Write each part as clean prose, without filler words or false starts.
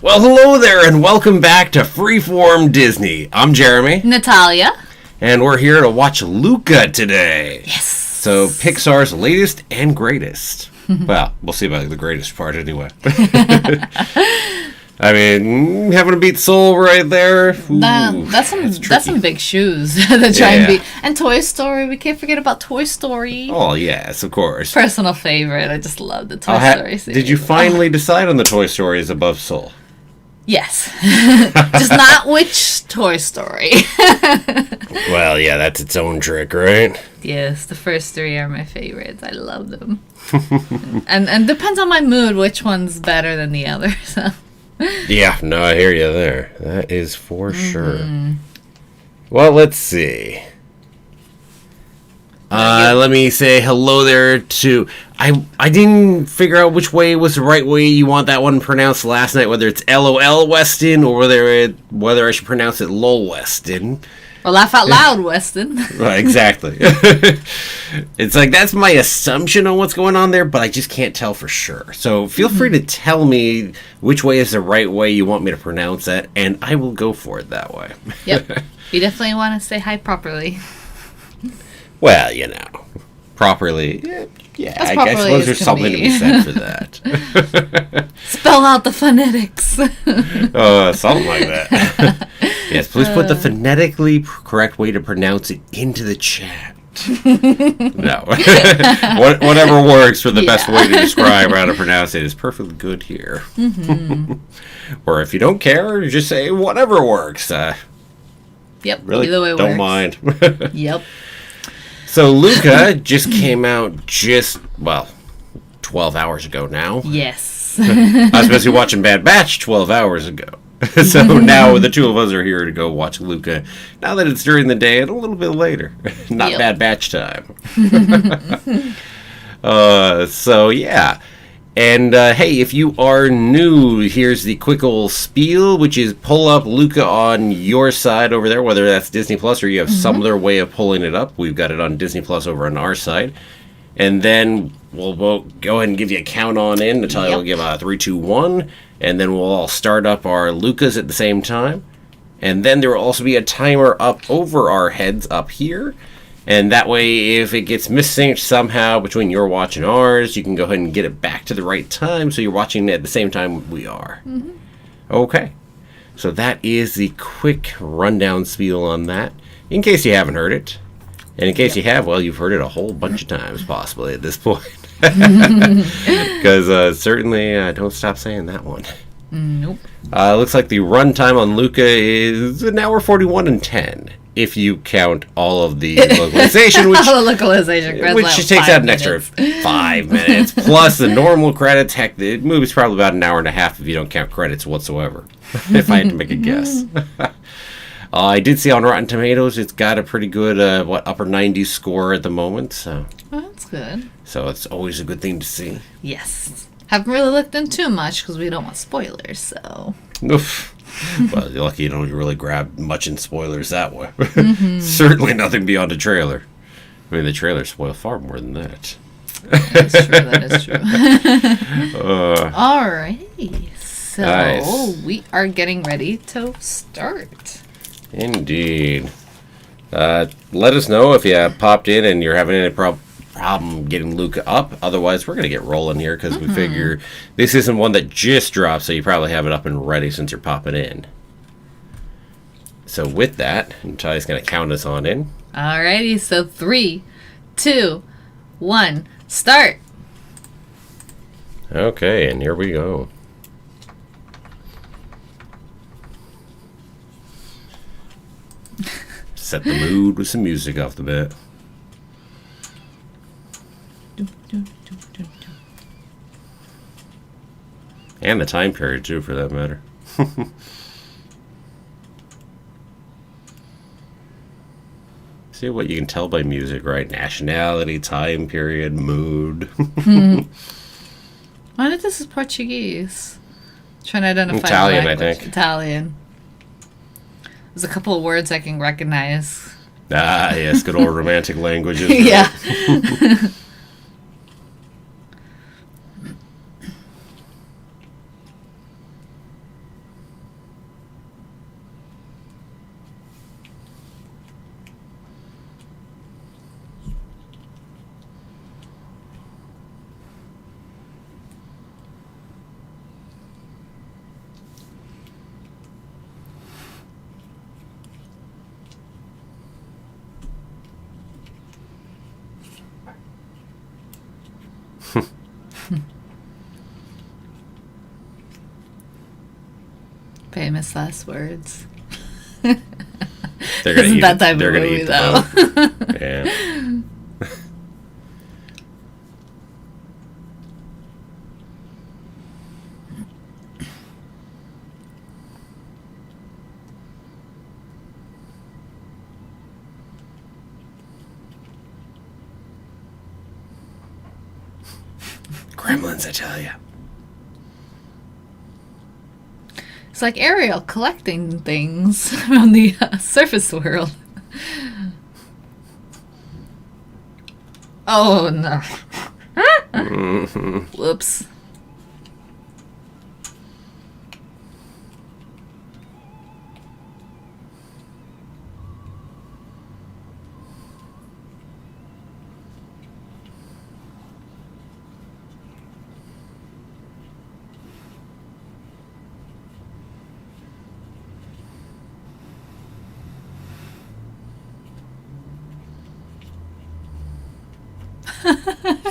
Well, hello there, and welcome back to Freeform Disney. I'm Jeremy. Natalia. And we're here to watch Luca today. Yes. So, Pixar's latest and greatest. Well, we'll see about the greatest part anyway. I mean, having to beat Soul right there. Ooh, that's some big shoes to try and beat. And Toy Story, we can't forget about Toy Story. Oh, yes, of course. Personal favorite. I just love the Toy Story series. Did you finally decide on the Toy Stories above Soul? Yes. Just not which Toy Story. Well, yeah, that's its own trick, right? Yes, the first three are my favorites. I love them. and depends on my mood which one's better than the other. So. Yeah, no, I hear you there. That is for sure. Well, let's see. Let me say hello there to... I didn't figure out which way was the right way you want that one pronounced last night, whether it's LOL Weston or whether I should pronounce it LOL Weston. Or laugh out loud, Weston. Right, exactly. It's like, that's my assumption on what's going on there, but I just can't tell for sure. So feel free to tell me which way is the right way you want me to pronounce it, and I will go for it that way. Yep. You definitely want to say hi properly. Well, you know, properly. Yeah, I suppose there's something to be said for that. Spell out the phonetics. Something like that. Yes, please put the phonetically correct way to pronounce it into the chat. No. Whatever works for the best way to describe how to pronounce it is perfectly good here. Or if you don't care, just say whatever works. Yep, really either way works. Don't mind. Yep. So Luca just came out 12 hours ago now. Yes. I was busy watching Bad Batch 12 hours ago. So now the two of us are here to go watch Luca. Now that it's during the day and a little bit later. Not Bad Batch time. So yeah. And hey, if you are new, here's the quick old spiel, which is pull up Luca on your side over there, whether that's Disney Plus or you have some other way of pulling it up. We've got it on Disney Plus over on our side. And then we'll go ahead and give you a count on in. Natalia will give a 3, 2, 1. And then we'll all start up our Lucas at the same time. And then there will also be a timer up over our heads up here. And that way, if it gets missynced somehow between your watch and ours, you can go ahead and get it back to the right time so you're watching at the same time we are. Okay. So that is the quick rundown spiel on that, in case you haven't heard it. And in case you have, well, you've heard it a whole bunch of times, possibly, at this point. Because certainly, don't stop saying that one. Nope. Looks like the runtime on Luca is an hour 41 and 10. If you count all of the localization, which takes out an extra 5 minutes, plus the normal credits. Heck, the movie's probably about an hour and a half if you don't count credits whatsoever, if I had to make a guess. I did see on Rotten Tomatoes it's got a pretty good, upper 90s score at the moment. So that's good. So it's always a good thing to see. Yes. Haven't really looked in too much because we don't want spoilers, so... Oof. Well, you're lucky you don't really grab much in spoilers that way. Certainly nothing beyond a trailer. I mean, the trailers spoil far more than that. That is true. Alrighty. So, nice. We are getting ready to start. Indeed. Let us know if you popped in and you're having any problem getting Luca up. Otherwise, we're going to get rolling here because we figure this isn't one that just dropped, so you probably have it up and ready since you're popping in. So with that, Natalia's going to count us on in. Alrighty, so 3, 2, 1, start. Okay, and here we go. Set the mood with some music off the bat. And the time period, too, for that matter. See what you can tell by music, right? Nationality, time period, mood. I wonder if this is Portuguese. Trying to identify Italian, the language. I think. Italian. There's a couple of words I can recognize. Ah, yes, good old romantic languages. Yeah. Famous last words. They're gonna Isn't eat that it. type They're of gonna movie, eat the though? boat. Yeah. Gremlins, I tell you. It's like Ariel collecting things from the surface world. Oh no. Whoops.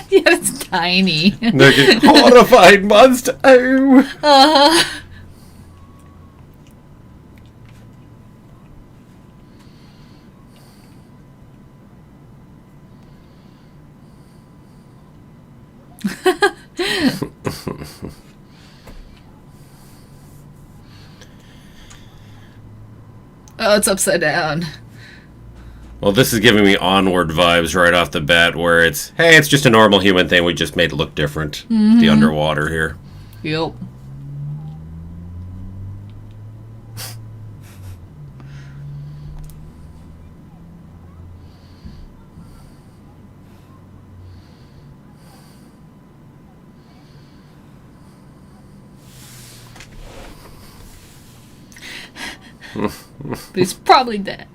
Yeah, it's tiny. They're horrified monster. Oh. Oh, it's upside down. Well, this is giving me Onward vibes right off the bat, where it's, hey, it's just a normal human thing. We just made it look different. The underwater here. Yep. But he's probably dead.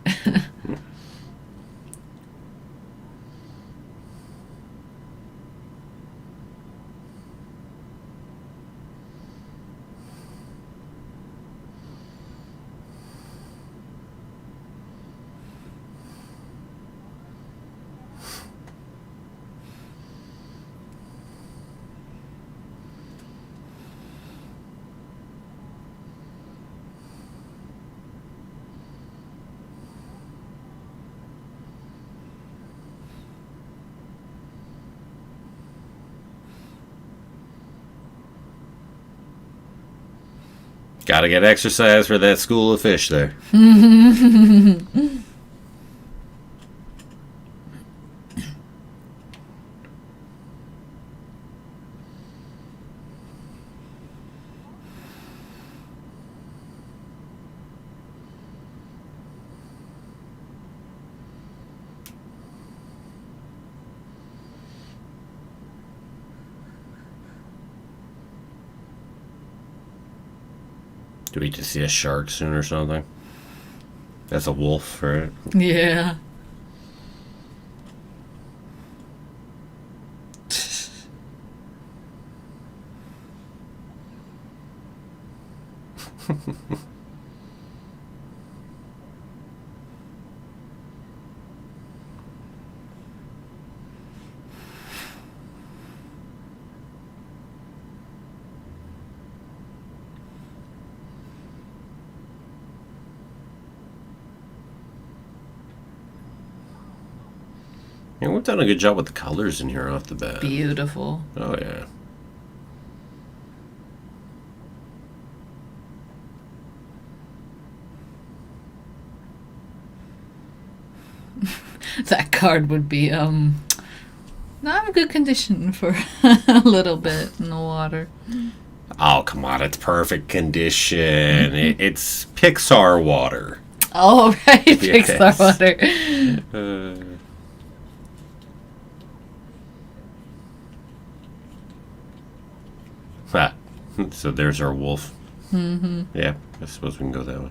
Gotta get exercise for that school of fish there. Do we just see a shark soon or something? That's a wolf, right? Yeah. Yeah, we've done a good job with the colors in here off the bat. Beautiful. Oh, yeah. That card would be not in good condition for a little bit in the water. Oh, come on. It's perfect condition. It's Pixar water. Oh, right. Yes. Pixar water. Ah, so there's our wolf. Mm-hmm. Yeah, I suppose we can go that way.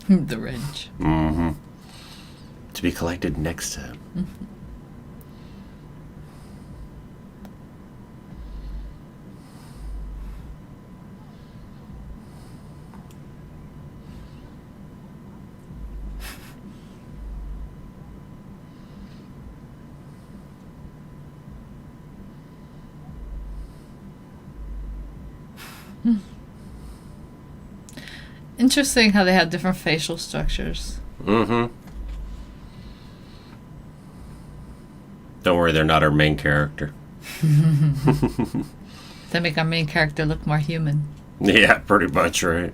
The wrench. Mm-hmm. To be collected next time. Interesting how they have different facial structures. Mm-hmm. Don't worry, they're not our main character. They make our main character look more human. Yeah, pretty much, right?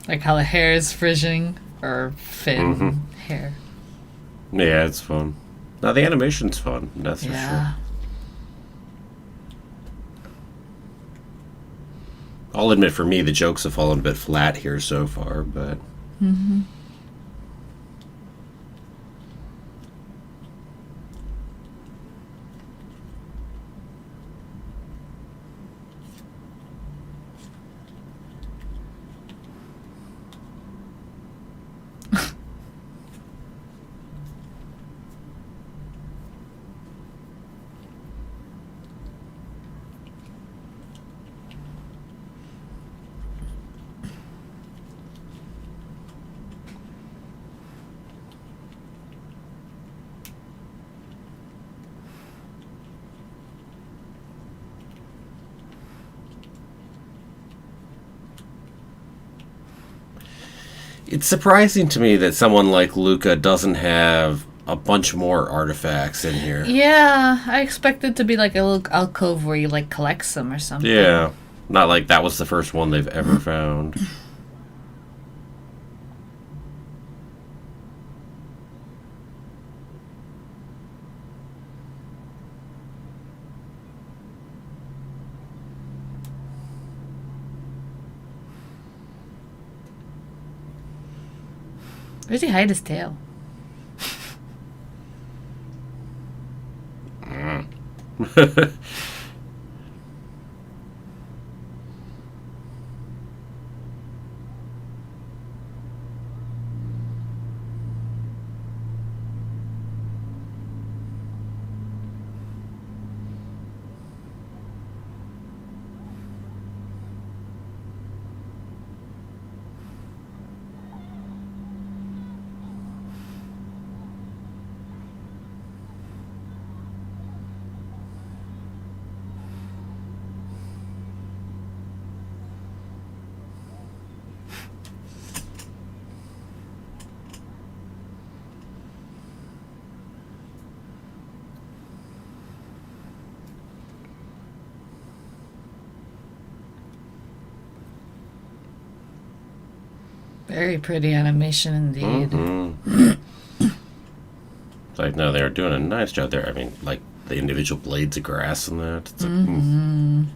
Like how the hair is frizzing or fin hair. Yeah, it's fun. Now the animation's fun, that's for sure. I'll admit, for me, the jokes have fallen a bit flat here so far, but... It's surprising to me that someone like Luca doesn't have a bunch more artifacts in here. Yeah, I expected to be like a little alcove where you like collect them or something. Yeah, not like that was the first one they've ever found. Where's he hide his tail? Very pretty animation indeed. It's like, no, they're doing a nice job there. I mean, like, the individual blades of grass and that. It's like,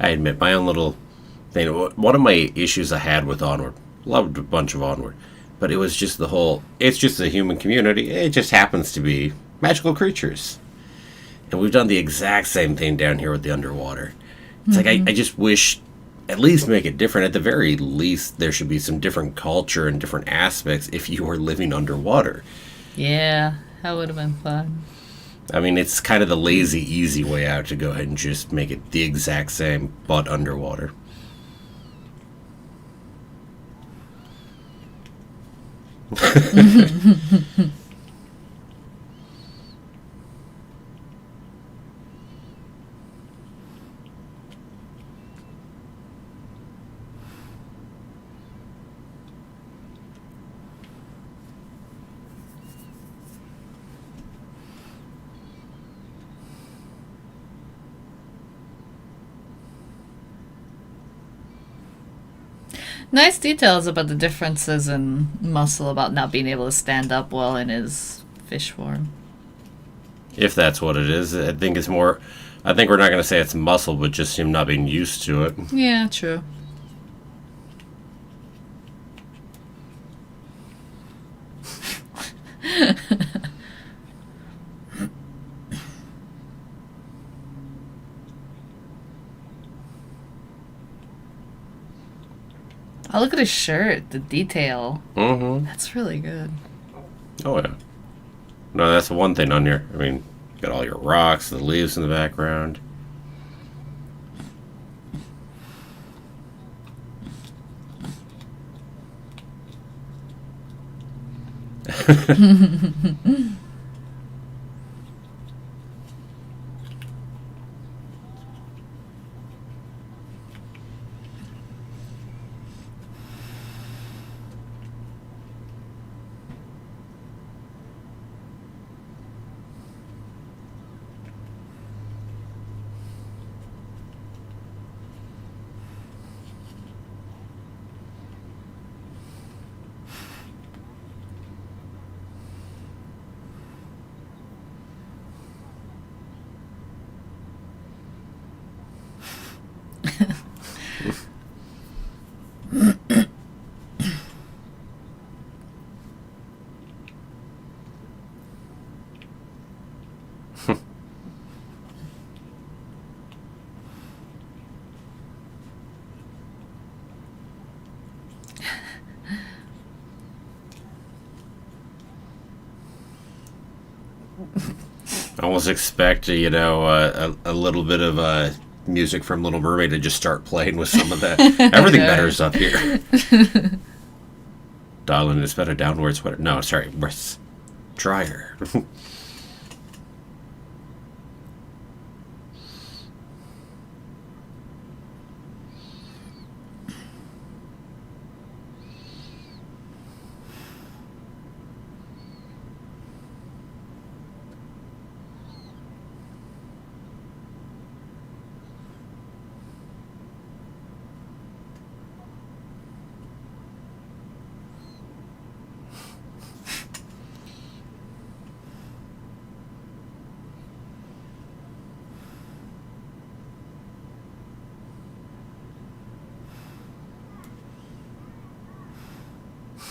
I admit, my own little thing. One of my issues I had with Onward Loved a bunch of Onward. But it was just the whole, it's just a human community. It just happens to be magical creatures. And we've done the exact same thing down here with the underwater. It's like, I just wish, at least make it different. At the very least, there should be some different culture and different aspects if you were living underwater. Yeah, that would have been fun. I mean, it's kind of the lazy, easy way out to go ahead and just make it the exact same, but underwater. Nice details about the differences in Muscle about not being able to stand up well in his fish form. If that's what it is. I think it's more, I think we're not going to say it's muscle, but just him not being used to it. Yeah, true. Oh, look at his shirt, the detail. Mm-hmm. That's really good. Oh, yeah. No, that's the one thing on here. I mean, got all your rocks, the leaves in the background. I almost expect, a little bit of music from Little Mermaid to just start playing with some of that. Everything better's up here. Darling, it's better downwards sweater. No, sorry, worse. Drier.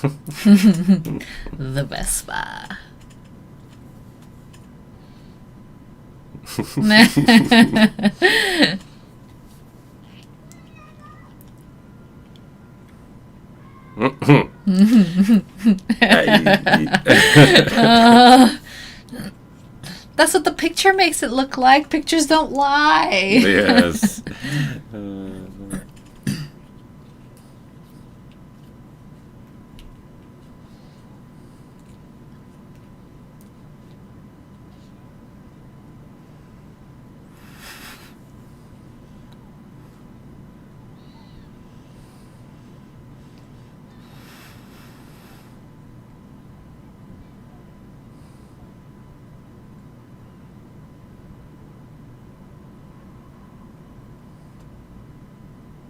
The Vespa. That's what the picture makes it look like. Pictures don't lie. Yes.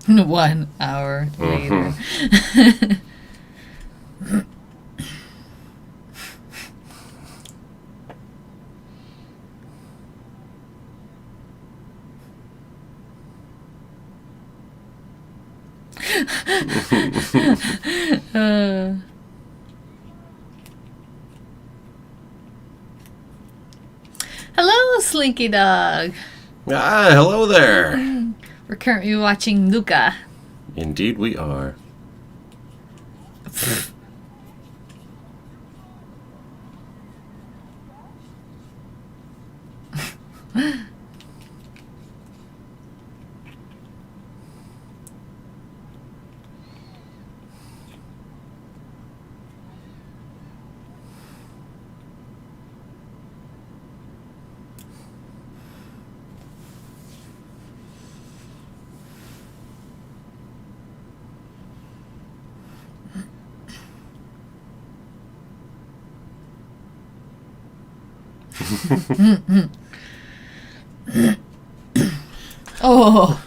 One hour later. Hello, Slinky Dog. Ah, hello there. We're currently watching Luca. Indeed we are. Oh.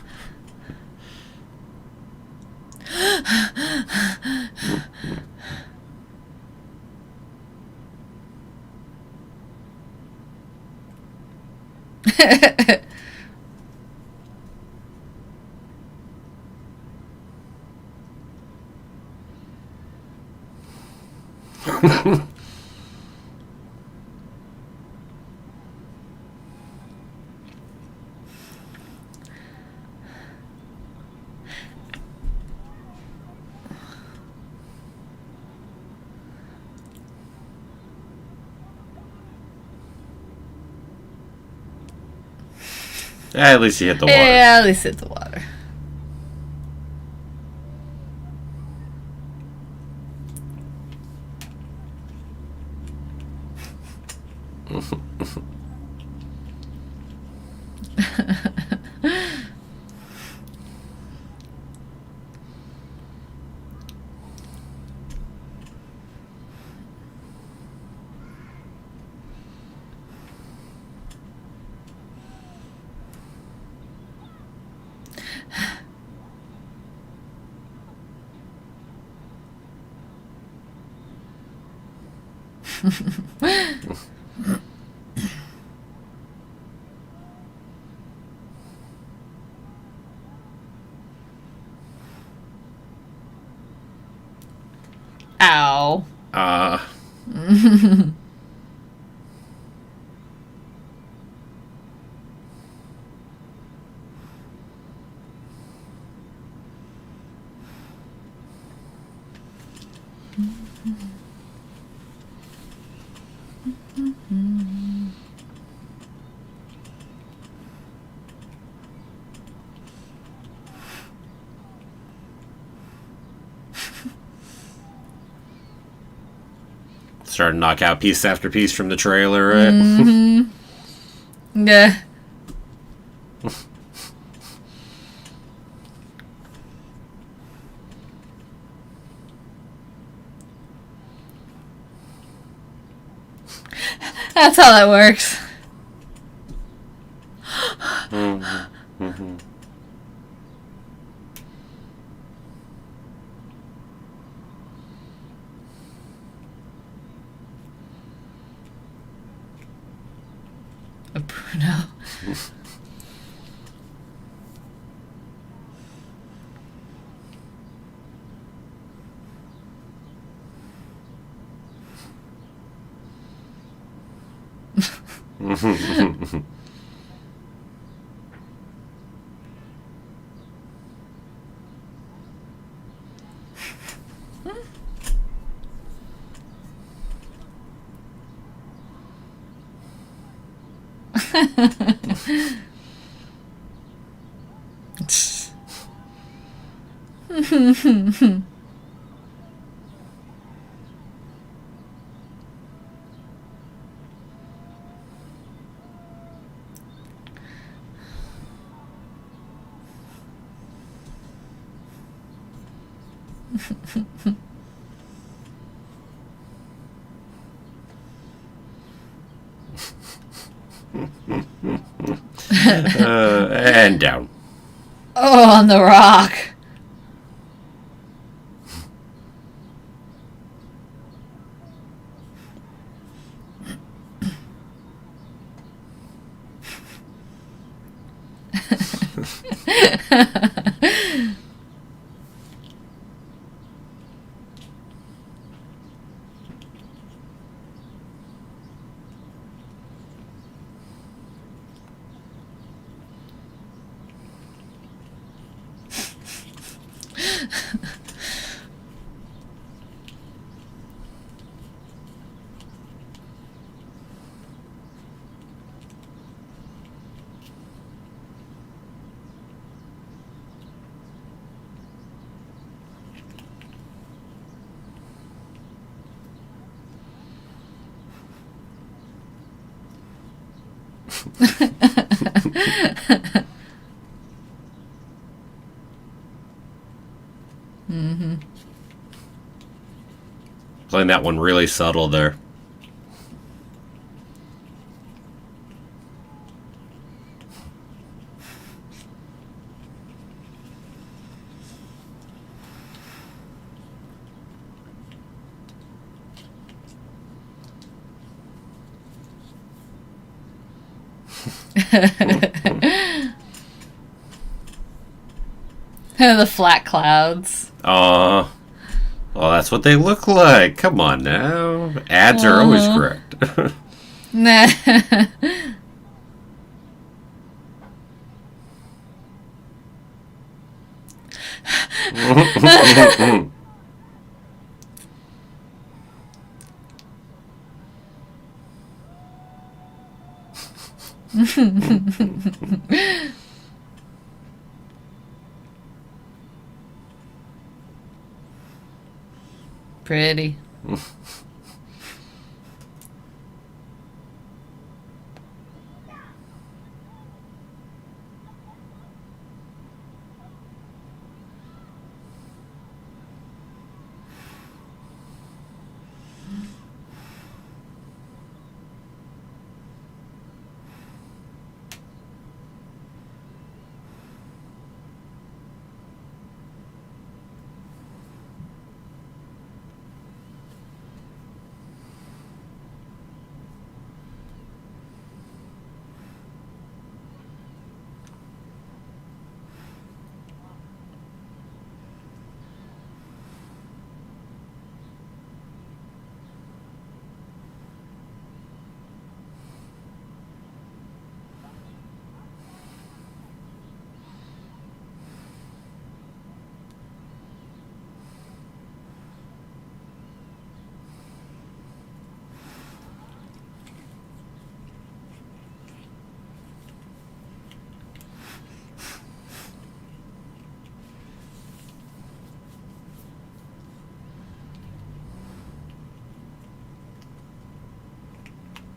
At least you hit the water. Yeah, at least it's the water. Ow. Starting to knock out piece after piece from the trailer, right? Yeah. That's how that works. Bruno. And down. Oh, on the rock. Playing that one really subtle there. The flat clouds. Well, that's what they look like. Come on now. Ads are always correct. Nah. Pretty.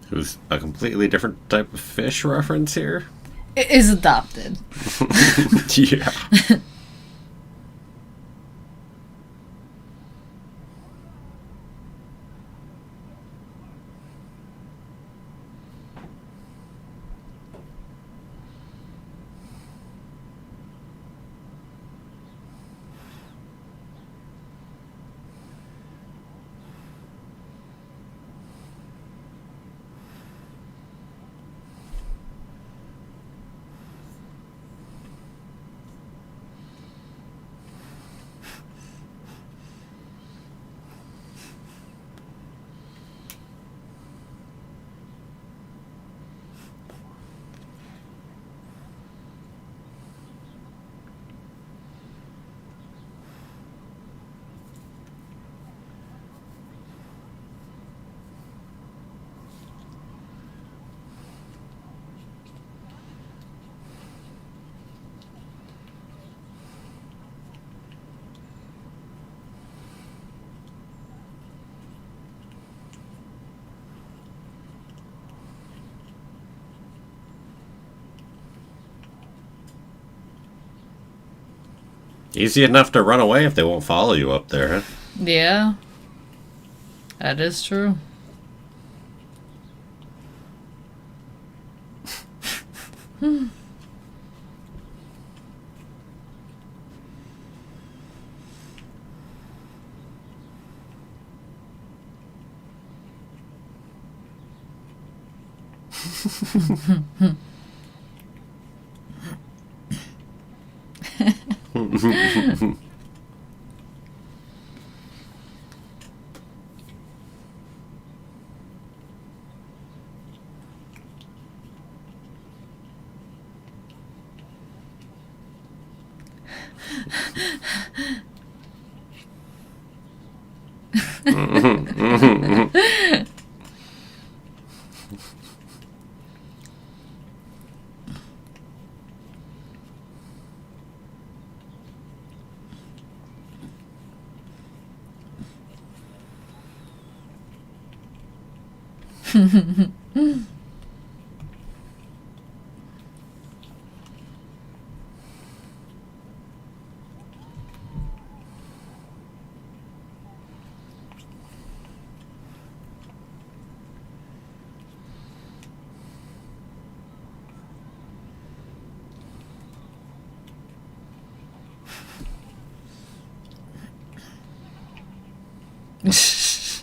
Who's a completely different type of fish reference here? It is adopted. Yeah. Easy enough to run away if they won't follow you up there, huh? Yeah. That is true.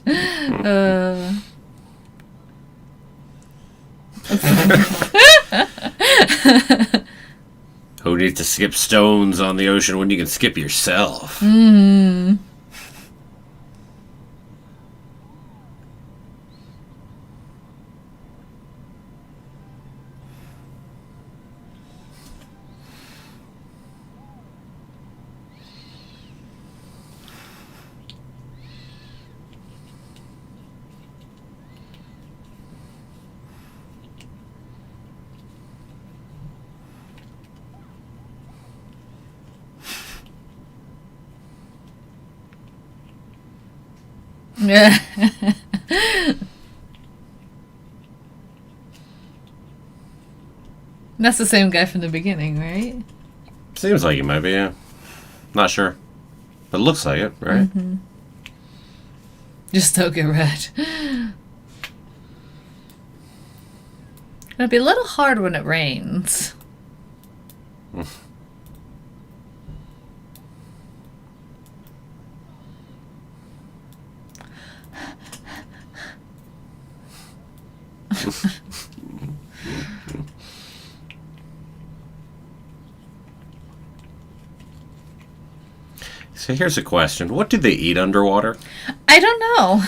uh, Who needs to skip stones on the ocean when you can skip yourself? Yeah. That's the same guy from the beginning, right? Seems like it might be, yeah. Not sure. But it looks like it, right? Just don't get red. It'll be a little hard when it rains. So here's a question. What do they eat underwater? I don't know.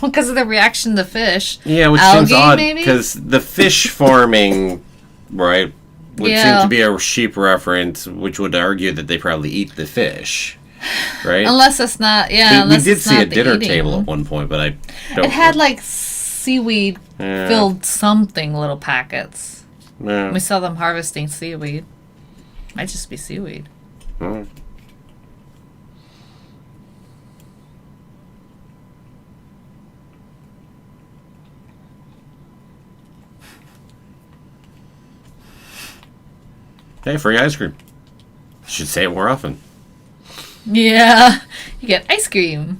Because of the reaction to fish. Yeah, which Algae, seems odd maybe? because the fish farming, right, would seem to be a sheep reference, which would argue that they probably eat the fish, right? Unless it's not, yeah. we unless did it's see a not the dinner eating. table at one point, but I don't. It had like seaweed Yeah. filled something little packets. Yeah. We saw them harvesting seaweed. Might just be seaweed. Hmm. Hey, free ice cream. Should say it more often. Yeah, you get ice cream.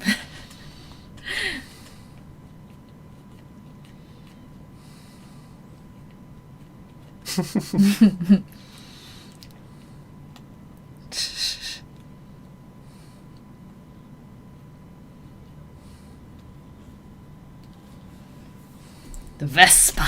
The Vespa.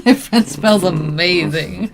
My friend smells amazing.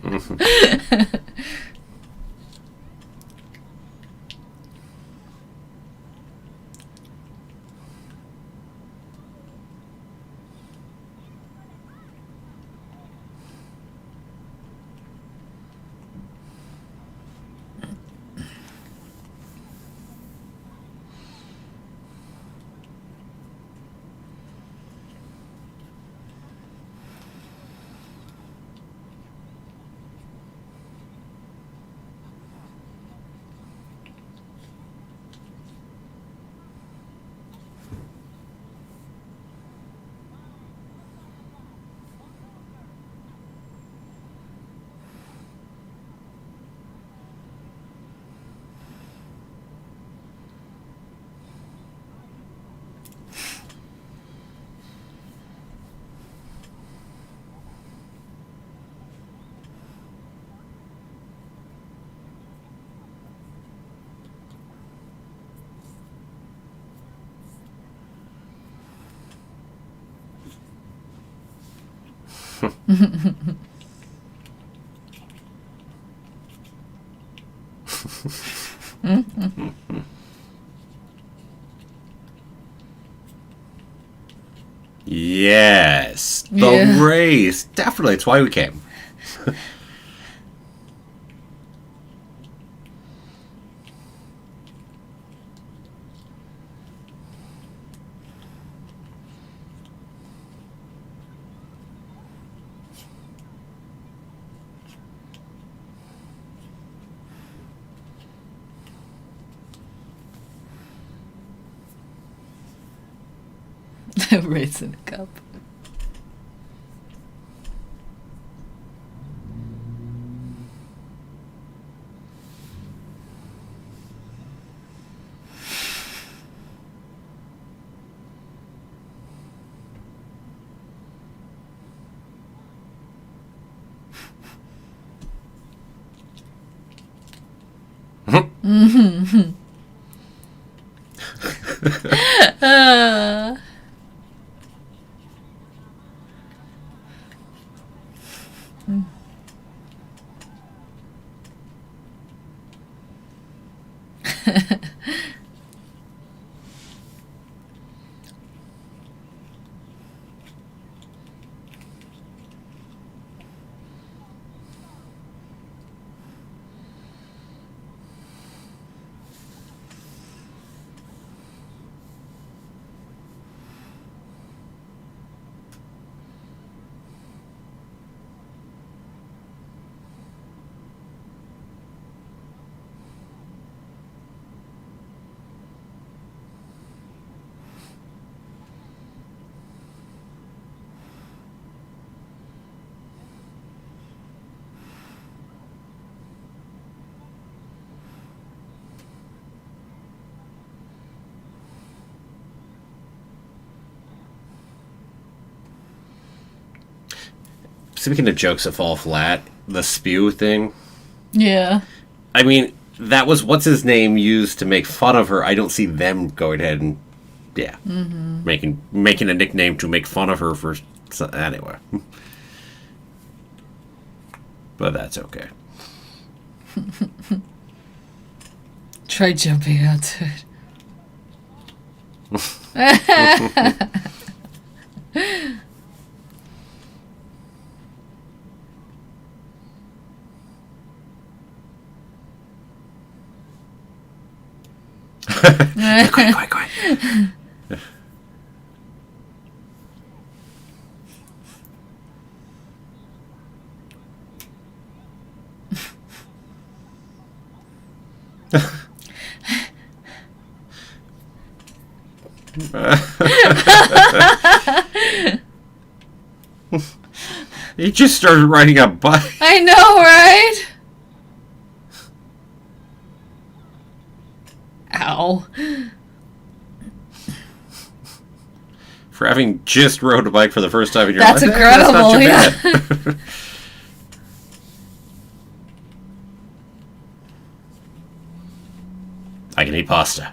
Yes, the Yeah. race. Definitely, it's why we came. Race in a cup. uh. Speaking of jokes that fall flat, the spew thing. Yeah. I mean, that was what's his name used to make fun of her. I don't see them going ahead and making a nickname to make fun of her for anyway. But that's okay. Try jumping onto it. Quiet. He just started riding a bike. I know, right? Ow. For having just rode a bike for the first time in your That's life. incredible, That's not too bad. I can eat pasta.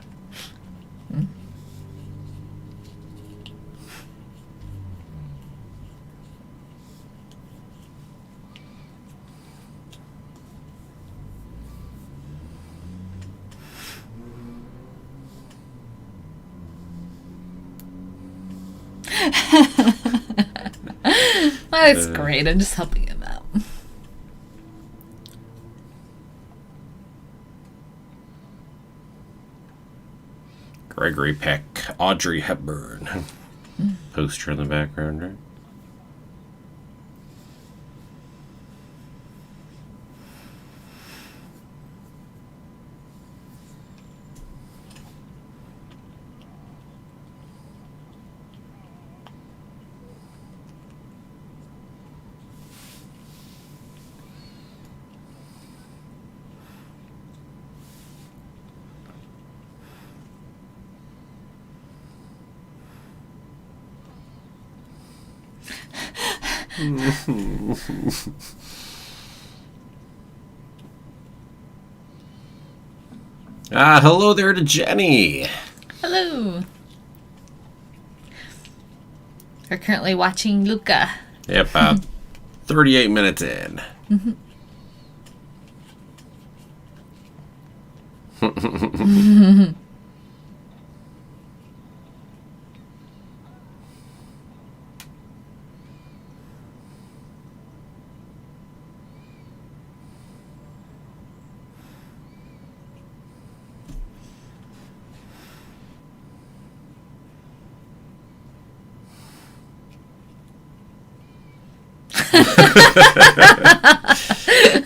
That's great. I'm just helping him out. Gregory Peck, Audrey Hepburn. Poster in the background, right? Hello there to Jenny. Hello. We're currently watching Luca. Yep, 38 minutes in.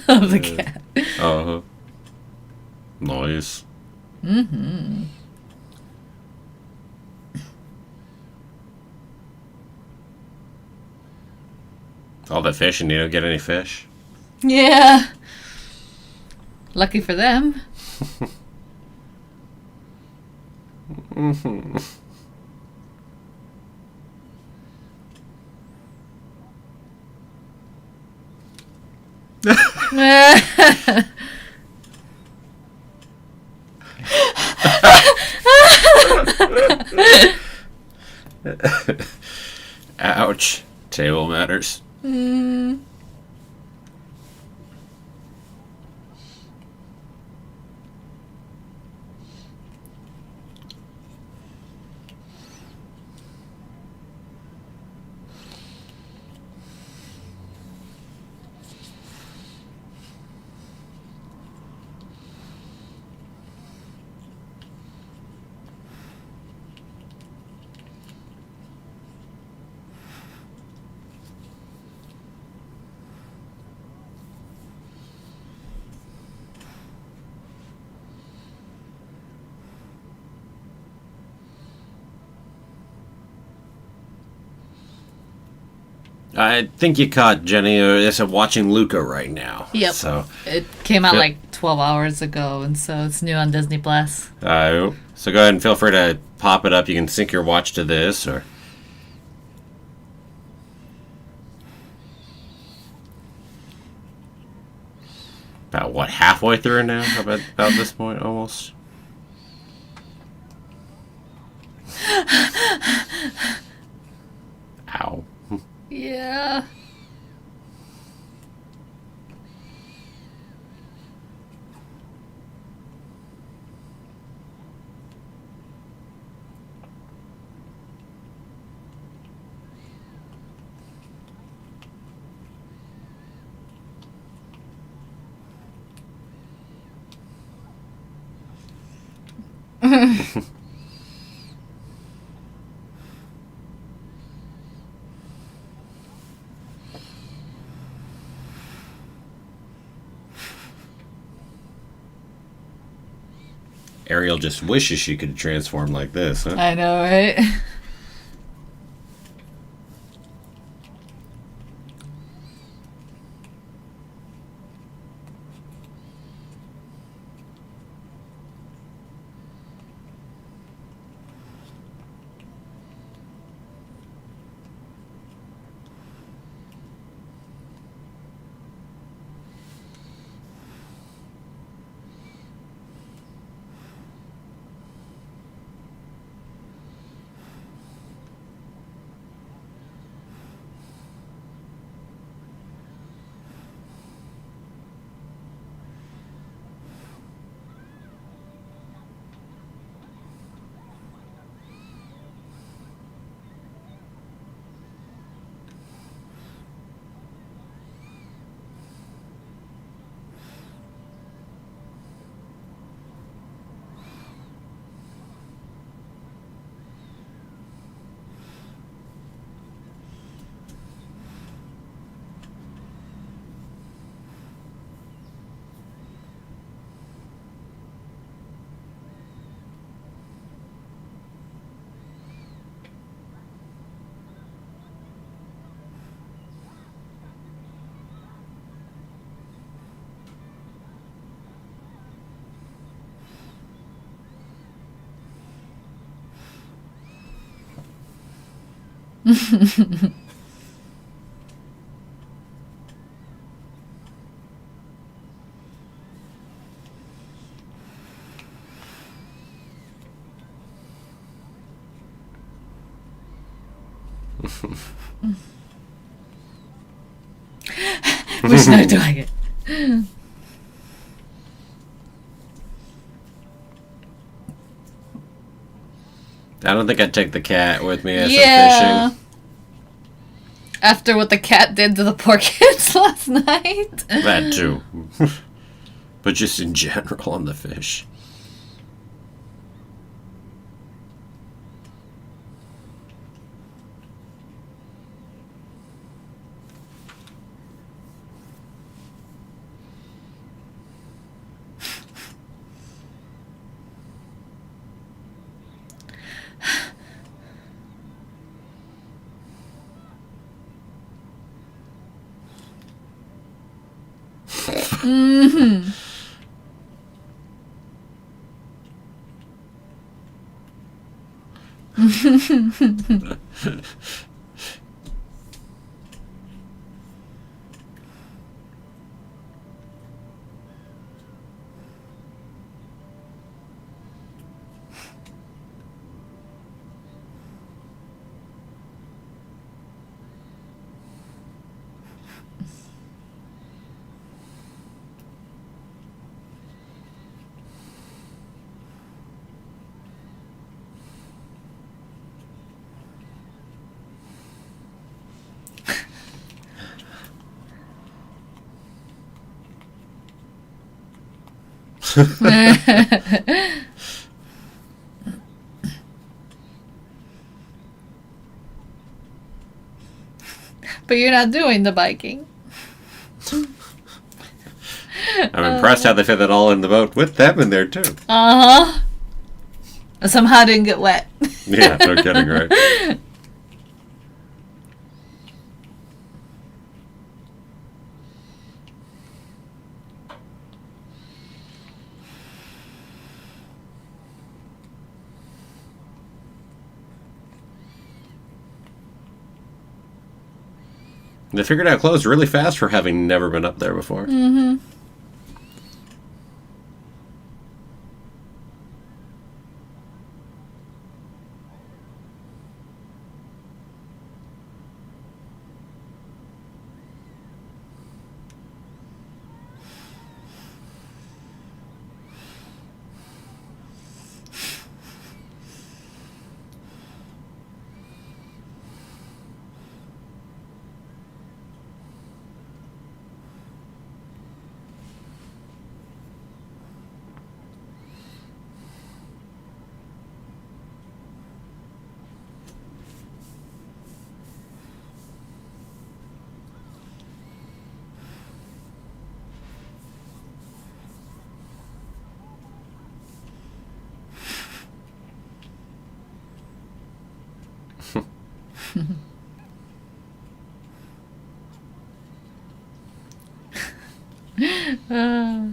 Of the cat. Uh-huh. Nice. All the fish and you don't get any fish? Yeah. Lucky for them. Ouch. Table matters. I think you caught Jenny watching Luca right now. Yep. So It came out like 12 hours ago, and so it's new on Disney Plus. so go ahead and feel free to pop it up. You can sync your watch to this, or about what, halfway through now? About this point, almost. Ow. Yeah. Ariel just wishes she could transform like this, huh? I know, right? Who's not doing it? I don't think I'd take the cat with me as Yeah. I'm fishing. After what the cat did to the poor kids last night. That too. But just in general on the fish. Mm-hmm. But you're not doing the biking. I'm impressed how they fit it all in the boat with them in there too. Uh-huh. Somehow didn't get wet. Yeah, no kidding, right? They figured out clothes really fast for having never been up there before. Mm-hmm. uh.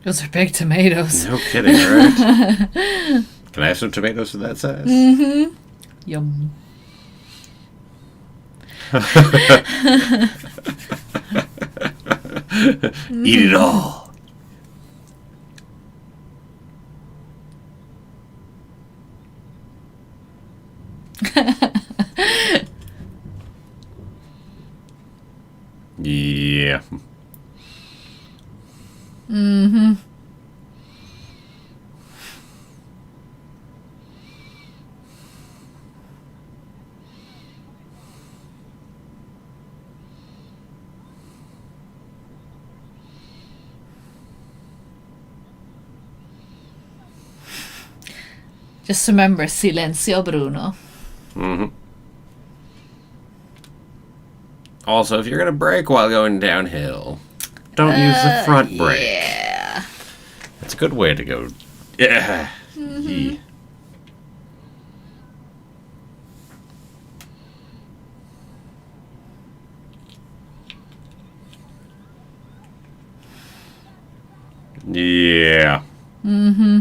Those are big tomatoes. No kidding, right? Can I have some tomatoes of that size? Mm-hmm. Yum. Eat it all. Yeah. Mm-hmm. Just remember, silenzio Bruno. Mm-hmm. Also, if you're gonna brake while going downhill, don't use the front brake. Yeah. That's a good way to go. Yeah. Yeah. Yeah. Mm-hmm.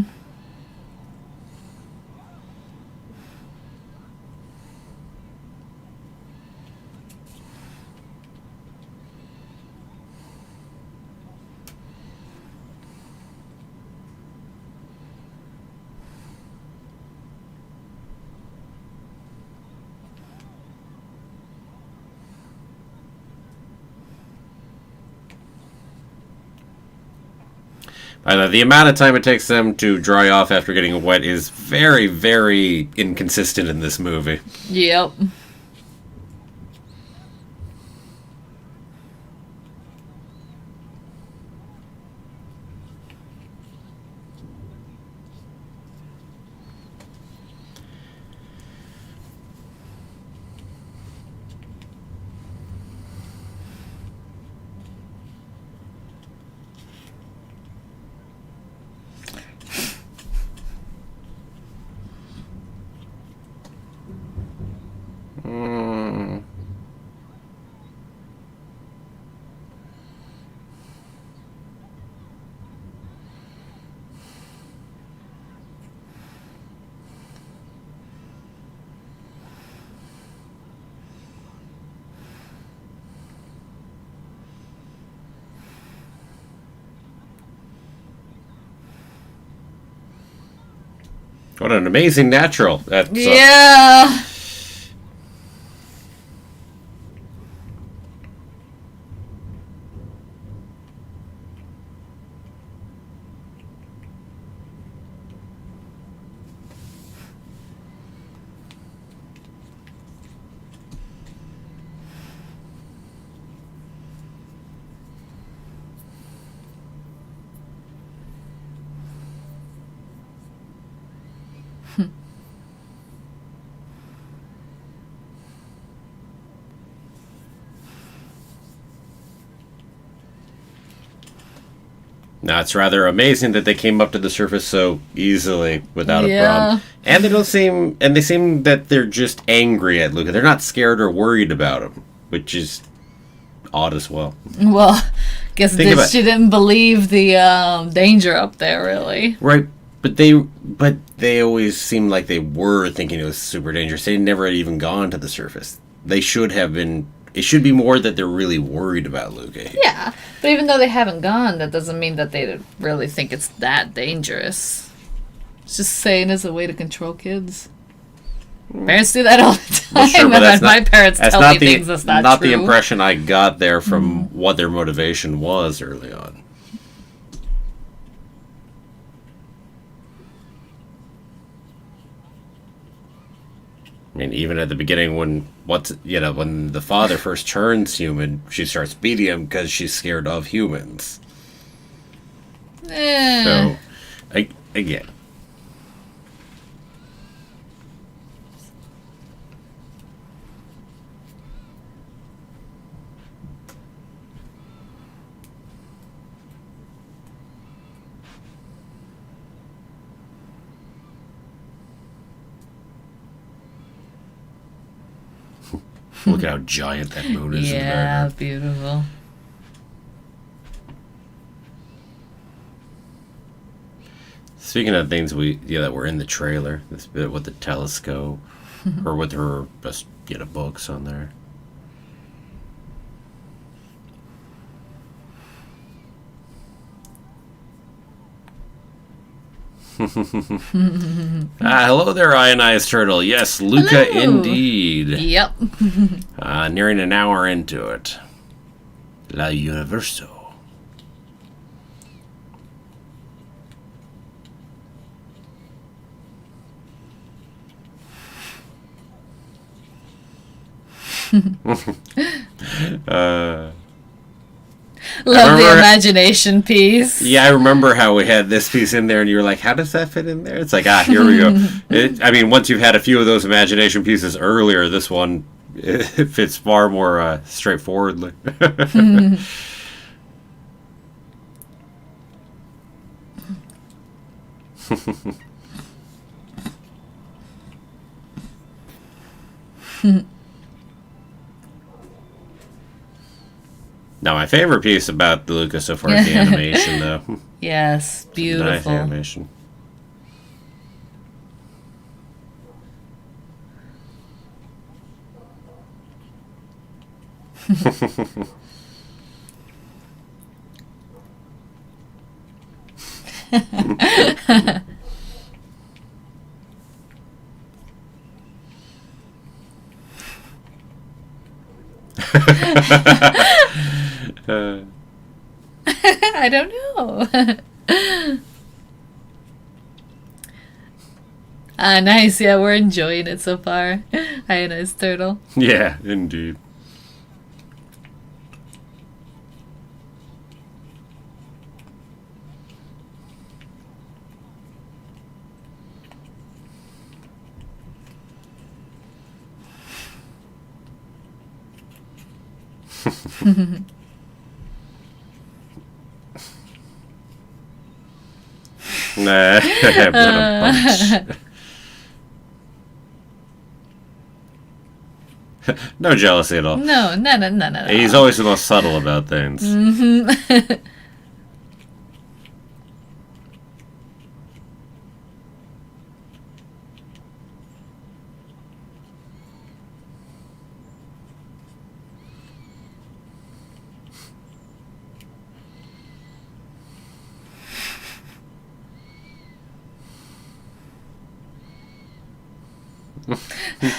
The amount of time it takes them to dry off after getting wet is very, very inconsistent in this movie. Yep. Mm. What an amazing natural. That's, Yeah. now it's rather amazing that they came up to the surface so easily without a Yeah. problem. And they seem that they're just angry at Luca. They're not scared or worried about him, which is odd as well. Well, guess Think about- she didn't believe the danger up there, really. Right, but they always seemed like they were thinking it was super dangerous. They never had even gone to the surface. They should have been. It should be more that they're really worried about Luca. Yeah, but even though they haven't gone, that doesn't mean that they really think it's that dangerous. It's just saying it's a way to control kids. Parents do that all the time. Well, sure, but and that's then my not- parents that's tell not me the, things that's not the true. impression I got there from what their motivation was early on. I mean, even at the beginning, when when the father first turns human, she starts beating him because she's scared of humans. So, again. Look at how giant that moon is in the Yeah, background. beautiful. Speaking of things that were in the trailer, this bit with the telescope, or with her books on there. Hello there, ionized turtle. Yes, Luca, Hello. indeed. Yep. Nearing an hour into it. La Universo. Love the imagination piece. Yeah, I remember how we had this piece in there, and you were like, how does that fit in there? It's like, here we go. I mean, once you've had a few of those imagination pieces earlier, this one, it fits far more straightforwardly. Now, my favorite piece about the Luca so far is the animation, though. Yes, beautiful. Nice animation. I don't know. Nice. Yeah, we're enjoying it so far. Ionized turtle. Yeah, indeed. Nah, but a bunch. No jealousy at all. No. He's always the most subtle about things.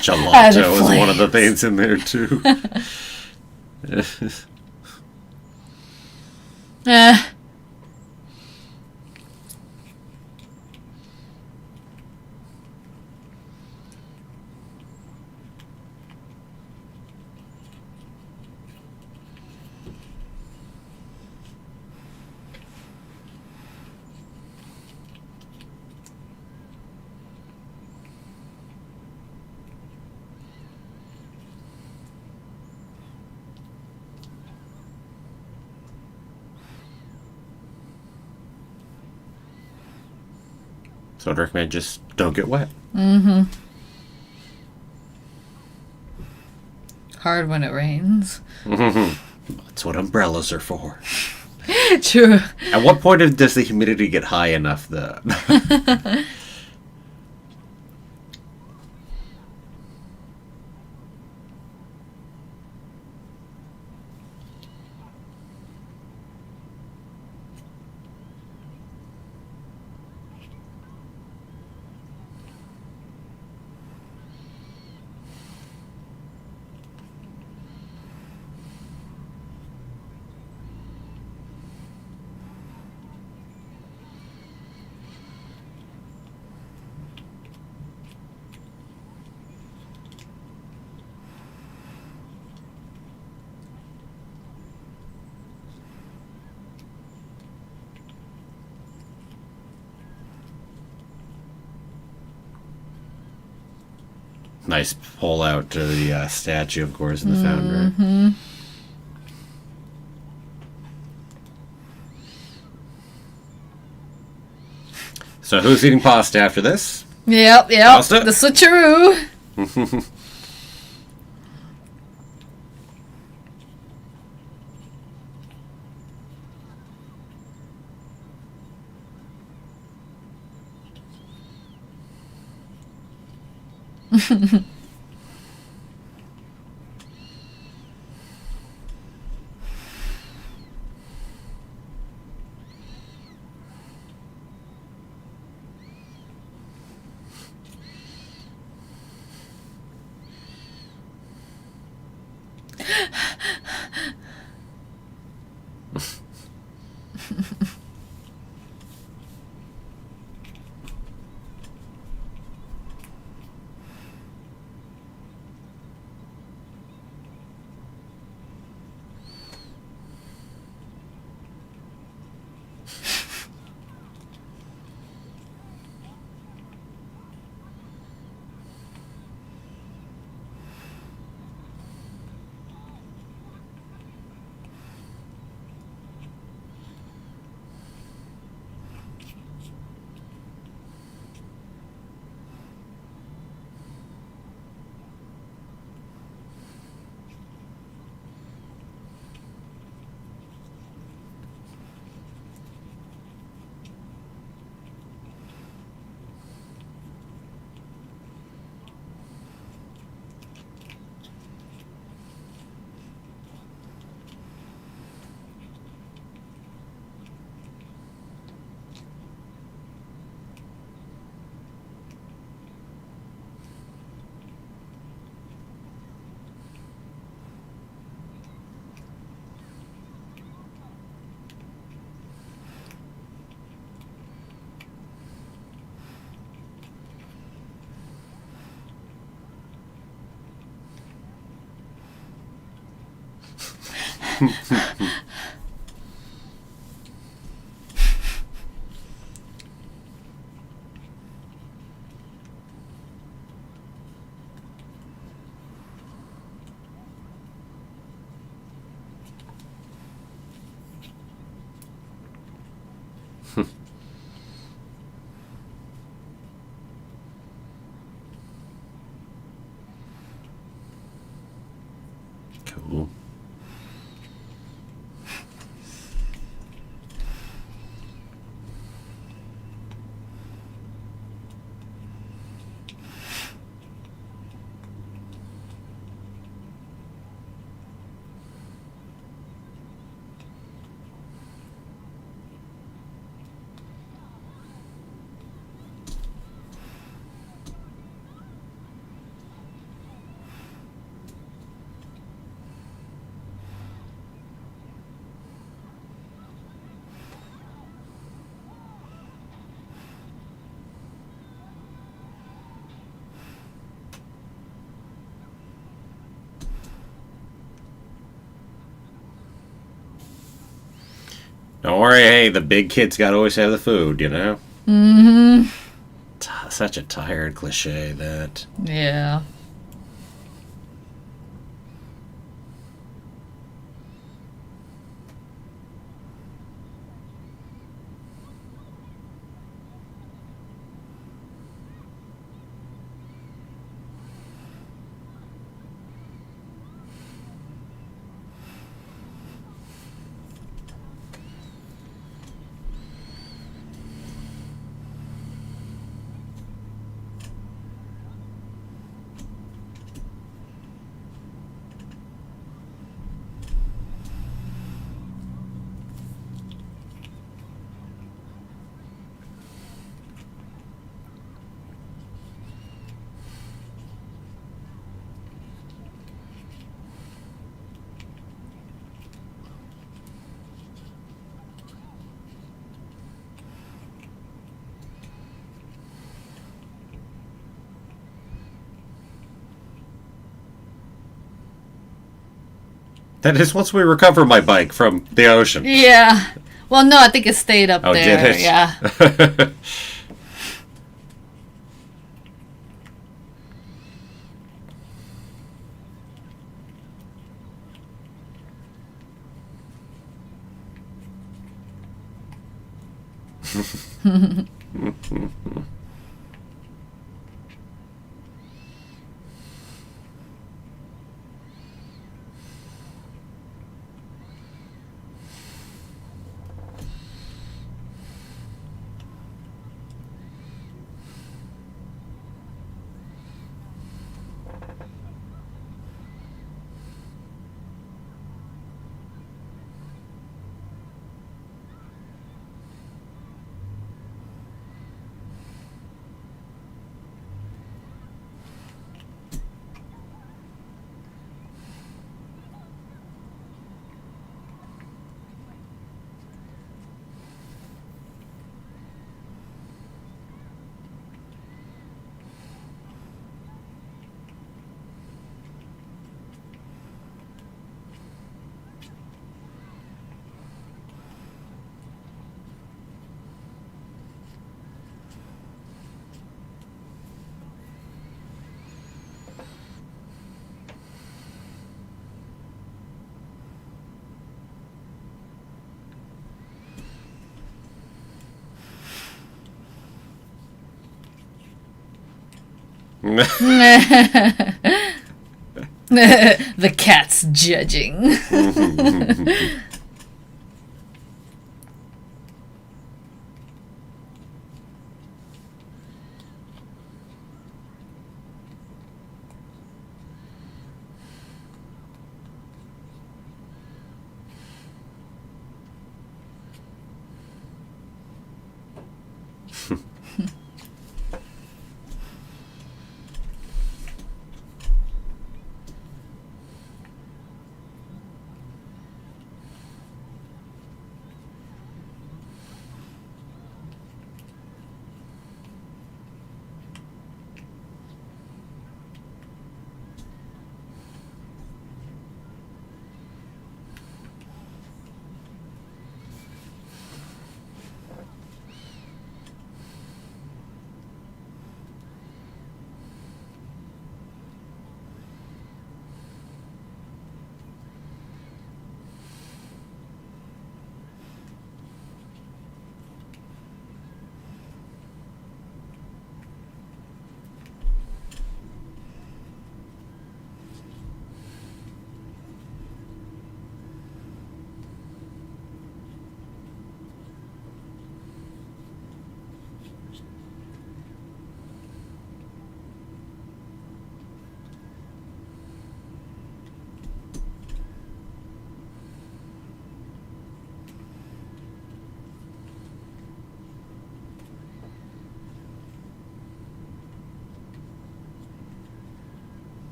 Gelato is one of the things in there too. So I'd recommend just don't get wet. Mm-hmm. Hard when it rains. That's what umbrellas are for. True. At what point does the humidity get high enough that... Nice pull out to the statue, of course, in the founder. Mm-hmm. So who's eating pasta after this? Yep. Pasta? The switcheroo. Cool. Don't worry, hey, the big kid's got to always have the food, you know? Mm-hmm. Such a tired cliche, that. Yeah. That is once we recover my bike from the ocean. Yeah. Well, no, I think it stayed up Oh, there. did it? Yeah. The cat's judging.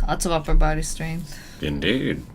Lots of upper body strength. Indeed.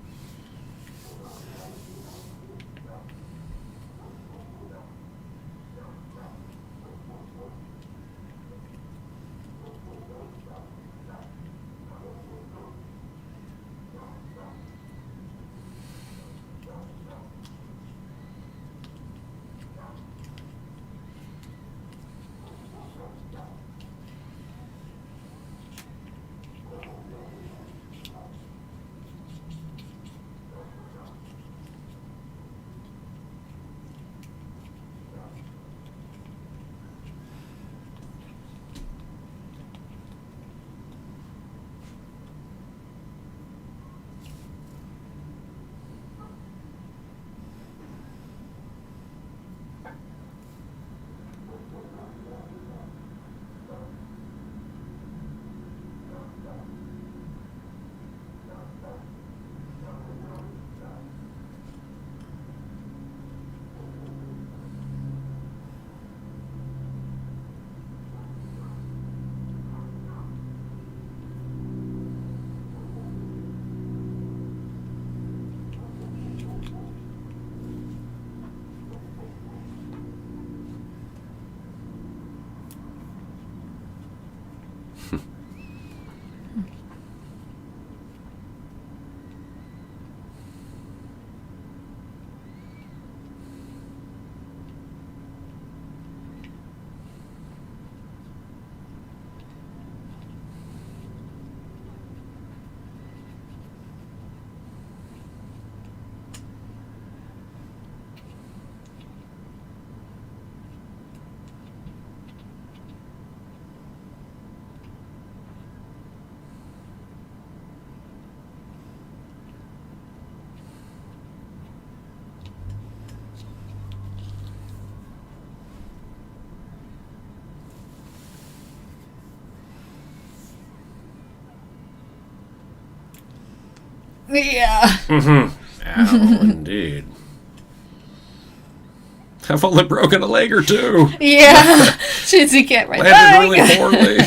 Yeah. Ow, indeed. I've only broken a leg or two. Yeah. She can't ride. Landed really poorly.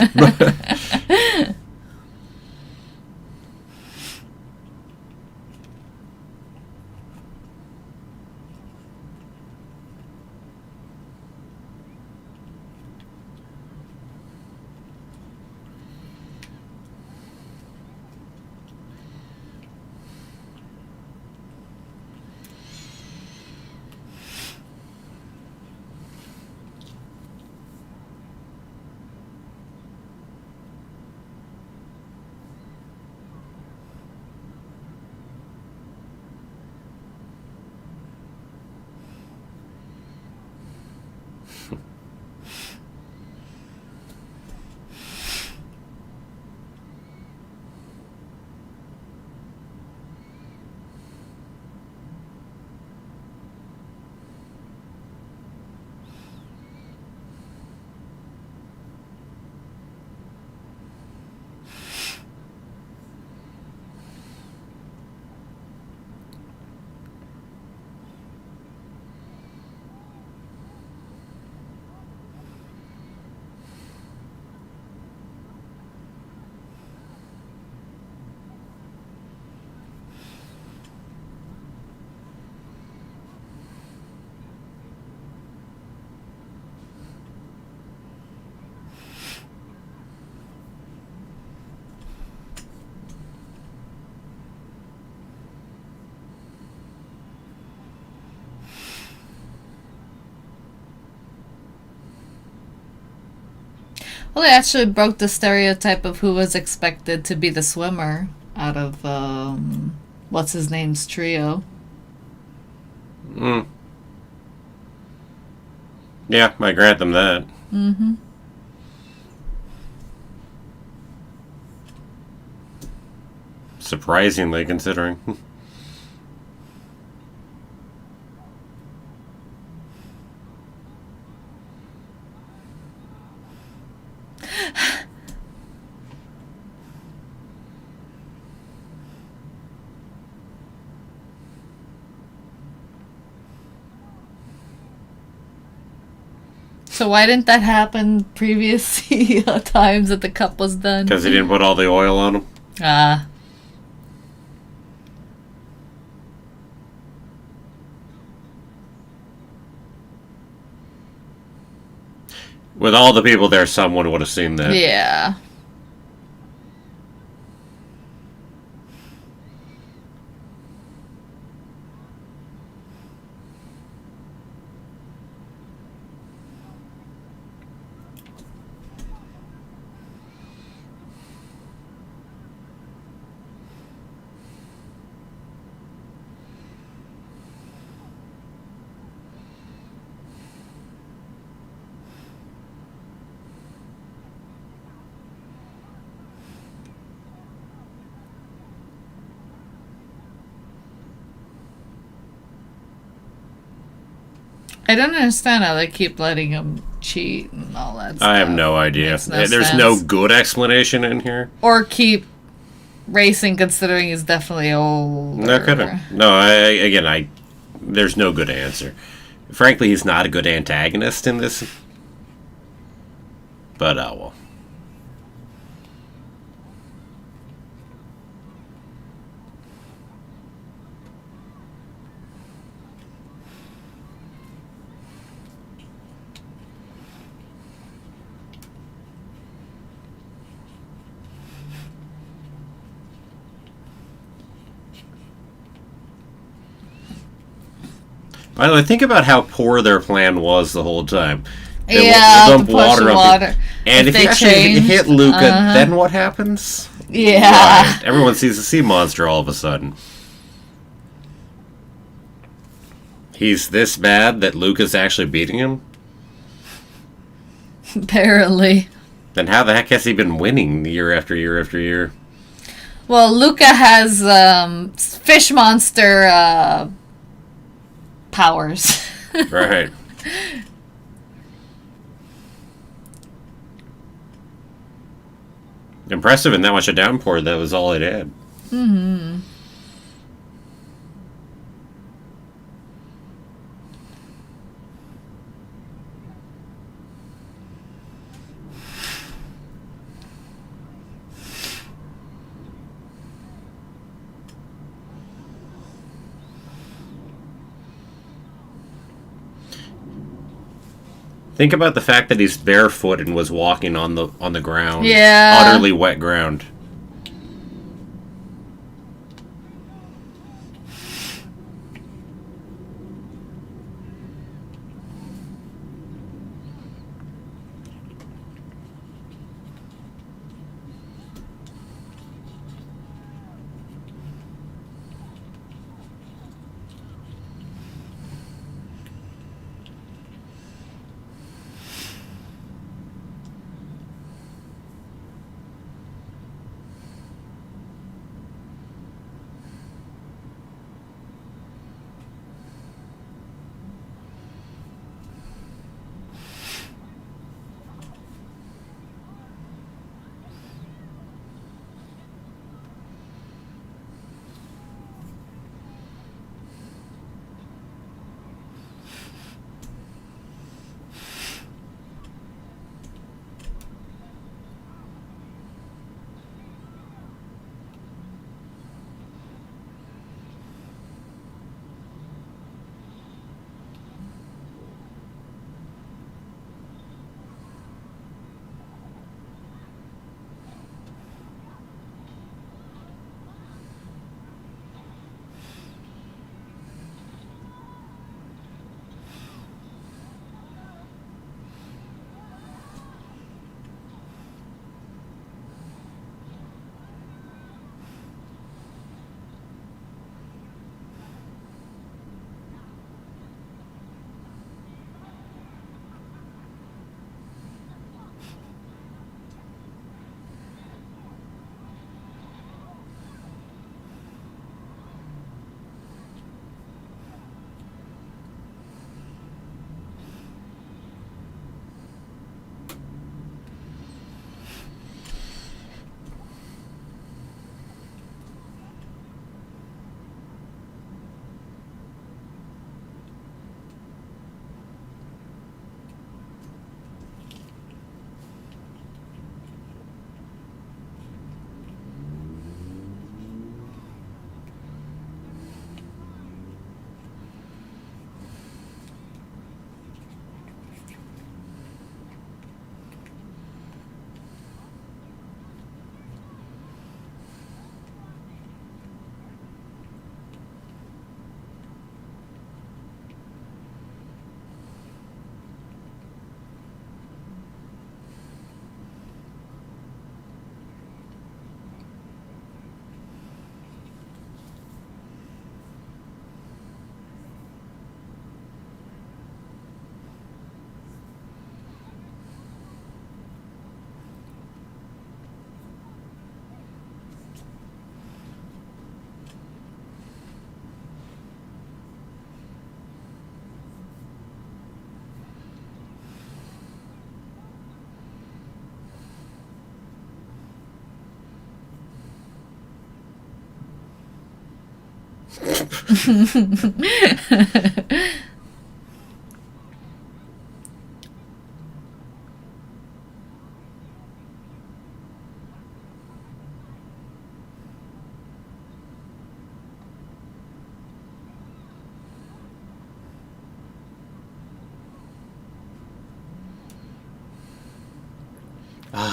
Well, they actually broke the stereotype of who was expected to be the swimmer out of what's his name's trio. Yeah, I grant them that. Mm-hmm. Surprisingly, considering. So why didn't that happen previous times that the cup was done? Because he didn't put all the oil on him. Ah. With all the people there, someone would have seen that. Yeah. I don't understand how they keep letting him cheat and all that stuff. I have no idea. There's no good explanation in here. Or keep racing considering he's definitely older. No kidding. No, there's no good answer. Frankly, he's not a good antagonist in this. But, oh well. By the way, think about how poor their plan was the whole time. They dump water. And if you actually hit Luca, then what happens? Yeah. Right. Everyone sees a sea monster all of a sudden. He's this bad that Luca's actually beating him? Apparently. Then how the heck has he been winning year after year after year? Well, Luca has fish monster powers. Right. Impressive in that much a downpour. That was all it had. Mm-hmm. Think about the fact that he's barefoot and was walking on the ground. Yeah. Utterly wet ground.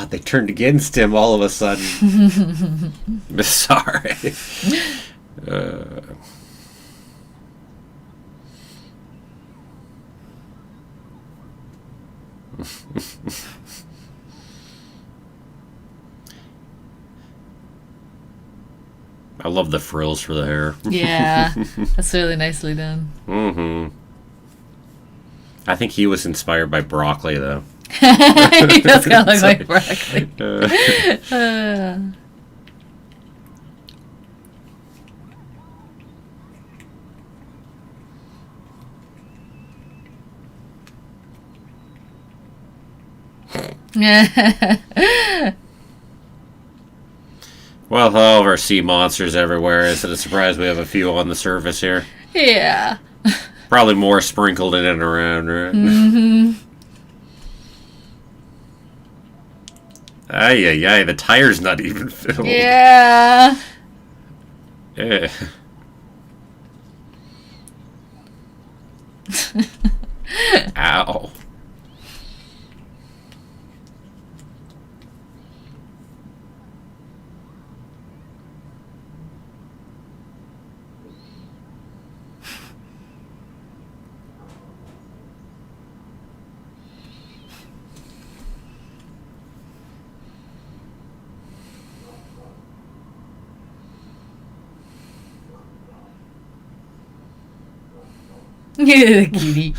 They turned against him all of a sudden. Sorry. I love the frills for the hair. Yeah, that's really nicely done. Mm-hmm. I think he was inspired by broccoli, though. He does kind of look like broccoli. Well, all of our sea monsters everywhere. Is it a surprise we have a few on the surface here? Yeah. Probably more sprinkled in and around, right? Mm-hmm. Ay, ay, ay, the tire's not even filled. Yeah. Yeah. Ow. Kitty.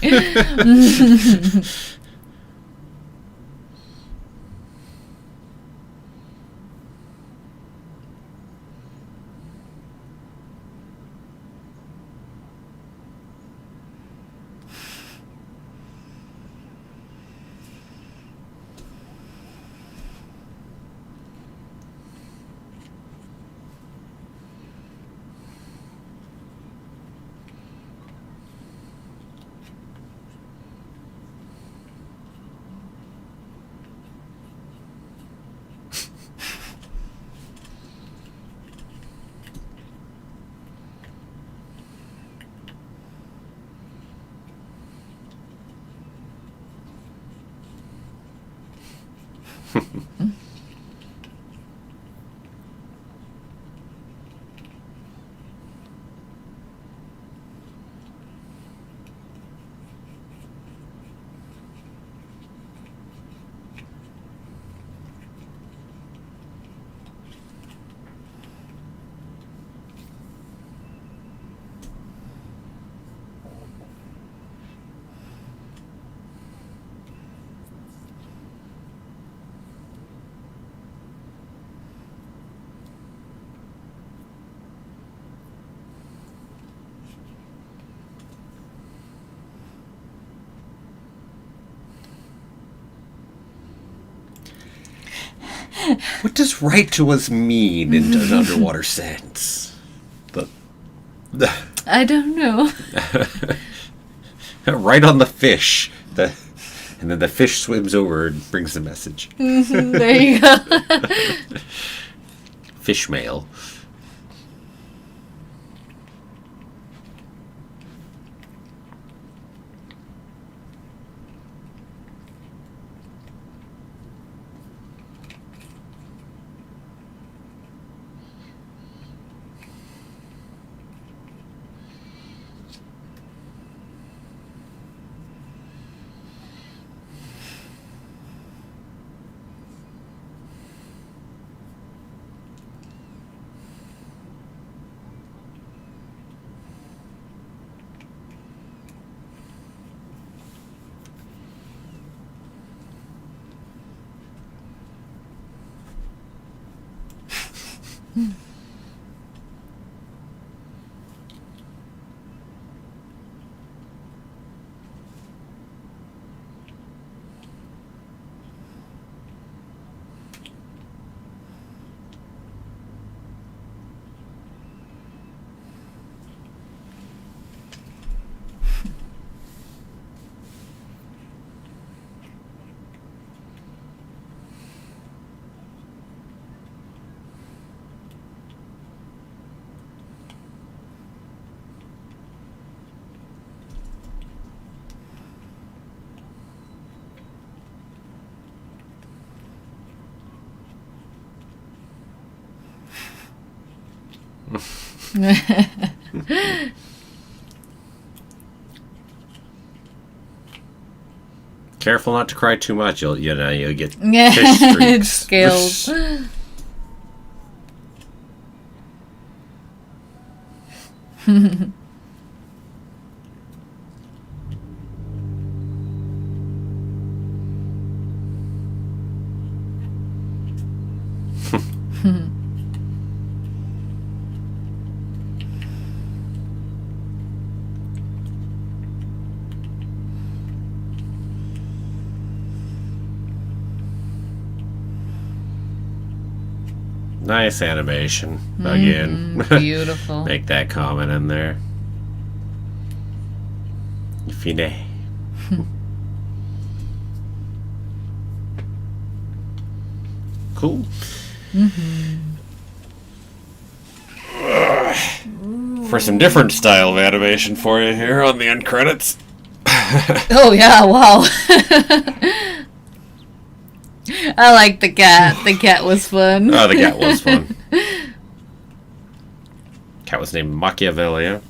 What does write to us mean in an underwater sense? I don't know. Right on the fish. And then the fish swims over and brings the message. There you go. Fish mail. Careful not to cry too much. You'll get fish streaks. Scales. Nice animation. Again. Beautiful. Make that comment in there. Fine. Cool. For some different style of animation for you here on the end credits. Oh yeah, wow. I like the cat. The cat was fun. Oh, the cat was fun. Cat was named Machiavelli.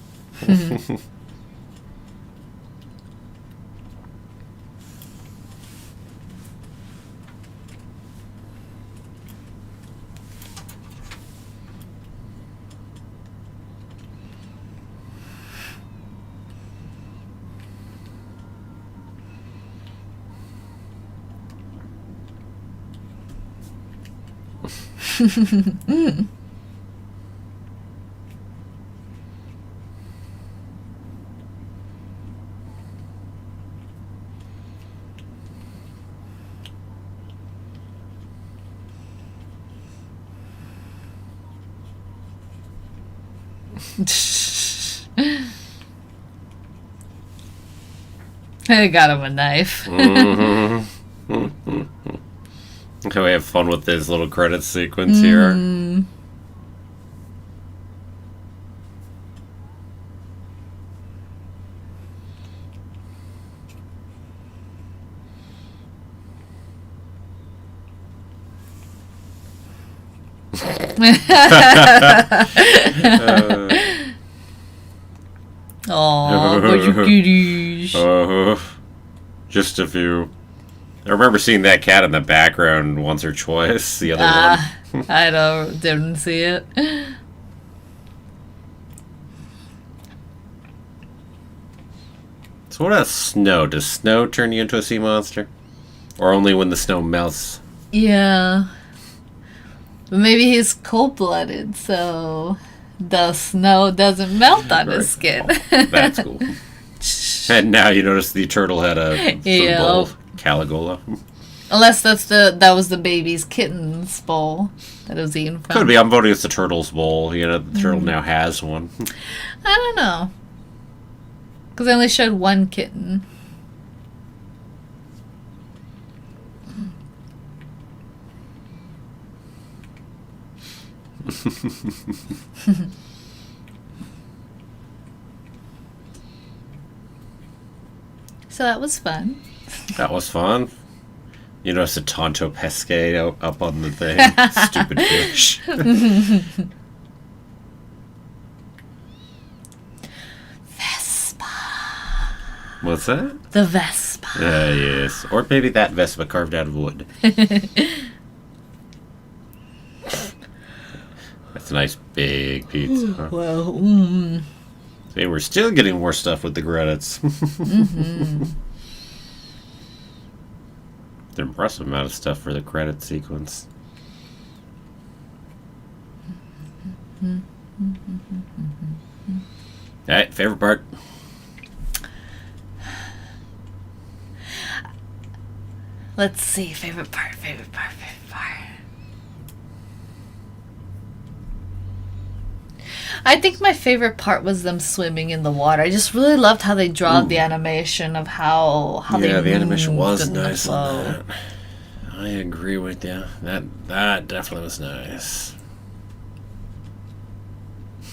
I got him a knife. Can we have fun with this little credit sequence here? Oh, but you kitties. Just a few. I remember seeing that cat in the background once or twice. The other one. I didn't see it. So what about snow? Does snow turn you into a sea monster? Or only when the snow melts? Yeah. But maybe he's cold-blooded, so the snow doesn't melt on his skin. Oh, that's cool. And now you notice the turtle had a food bowl, Caligula. Unless that was the baby's kitten's bowl that it was eaten from. Could be. I'm voting it's the turtle's bowl. You know, the turtle now has one. I don't know. Because they only showed one kitten. So that was fun. That was fun. You notice a Tonto Pesque up on the thing. Stupid fish. Vespa. What's that? The Vespa. Yes. Or maybe that Vespa carved out of wood. That's a nice big pizza. Well, See, we're still getting more stuff with the credits. It's an impressive amount of stuff for the credit sequence. Alright, favorite part? let's see. Favorite part. I think my favorite part was them swimming in the water. I just really loved how they draw the animation of how they the animation moved was in the nice on flow. that. I agree with you. That definitely was nice.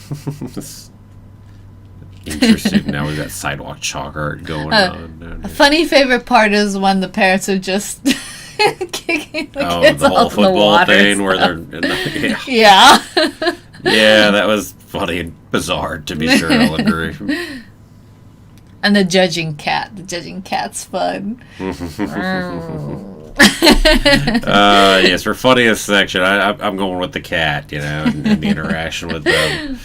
It's interesting. Now we've got sidewalk chalk art going on. A funny favorite part is when the parents are just kicking the kids the whole off in the football water thing where stuff. they're Yeah. yeah, that was funny and bizarre to be sure. I'll agree. And the judging cat. The judging cat's fun. Yes, for funniest section, I'm going with the cat. You know, and the interaction with them,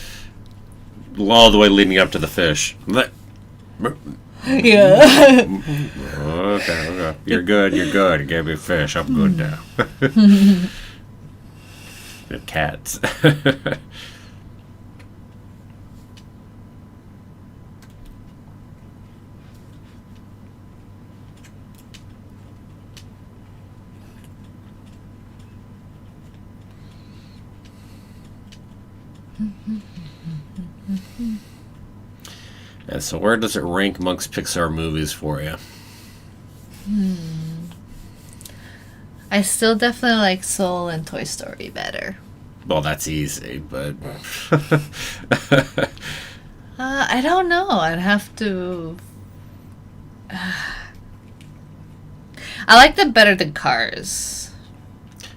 all the way leading up to the fish. Yeah. Okay. You're good. You gave me a fish. I'm good now. The cats. And so where does it rank amongst Pixar movies for you? I still definitely like Soul and Toy Story better. Well, that's easy, but... I don't know. I'd have to... I like them better than Cars.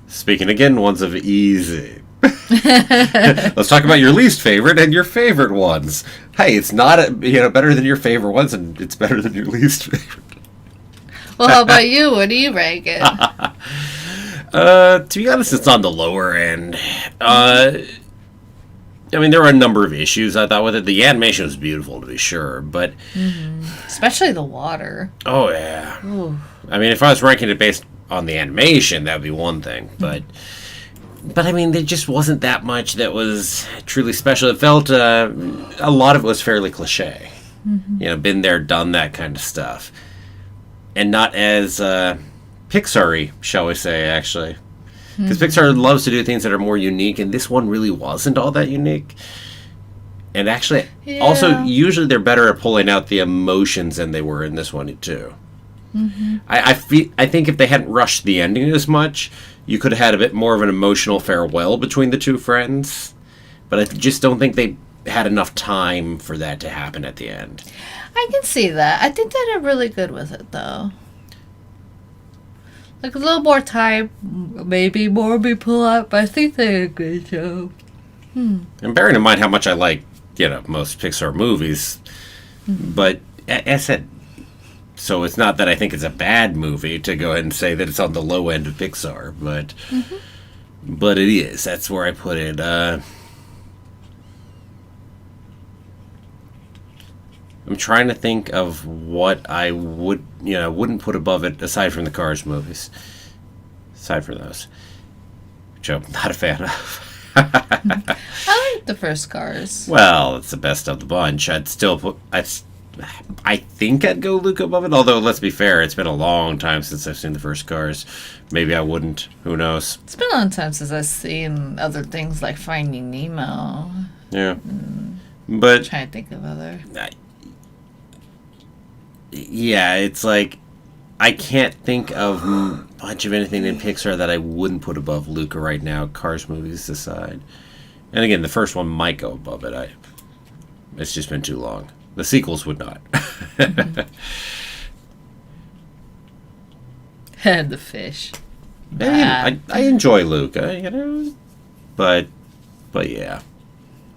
Speaking again, ones of easy. Let's talk about your least favorite and your favorite ones. Hey, it's not better than your favorite ones, and it's better than your least favorite. Well, how about you? What do you rank it? To be honest, it's on the lower end. I mean, there were a number of issues I thought with it. The animation was beautiful, to be sure, but... Especially the water. Oh, yeah. Ooh. I mean, if I was ranking it based on the animation, that would be one thing, but... But I mean, there just wasn't that much that was truly special. It felt a lot of it was fairly cliche. Been there, done that kind of stuff, and not as Pixar-y, shall we say, actually. Because Pixar loves to do things that are more unique, and this one really wasn't all that unique. And actually, also, usually they're better at pulling out the emotions than they were in this one, too. I think if they hadn't rushed the ending as much, you could have had a bit more of an emotional farewell between the two friends. But I just don't think they had enough time for that to happen at the end. I can see that. I think they did really good with it, though. Like, a little more time, maybe more be pull out, but I think they did a good job. And bearing in mind how much I like, most Pixar movies, but as I said, so it's not that I think it's a bad movie to go ahead and say that it's on the low end of Pixar, but it is. That's where I put it. I'm trying to think of what I wouldn't put above it aside from the Cars movies. Aside from those, which I'm not a fan of. I like the first Cars. Well, it's the best of the bunch. I'd still put. I think I'd go Luca above it. Although, let's be fair, it's been a long time since I've seen the first Cars. Maybe I wouldn't. Who knows? It's been a long time since I've seen other things like Finding Nemo. Yeah, but I'm trying to think of other. Yeah, it's like I can't think of much of anything in Pixar that I wouldn't put above Luca right now, Cars movies aside. And again, the first one might go above it. It's just been too long. The sequels would not. And the fish. I enjoy Luca, but yeah.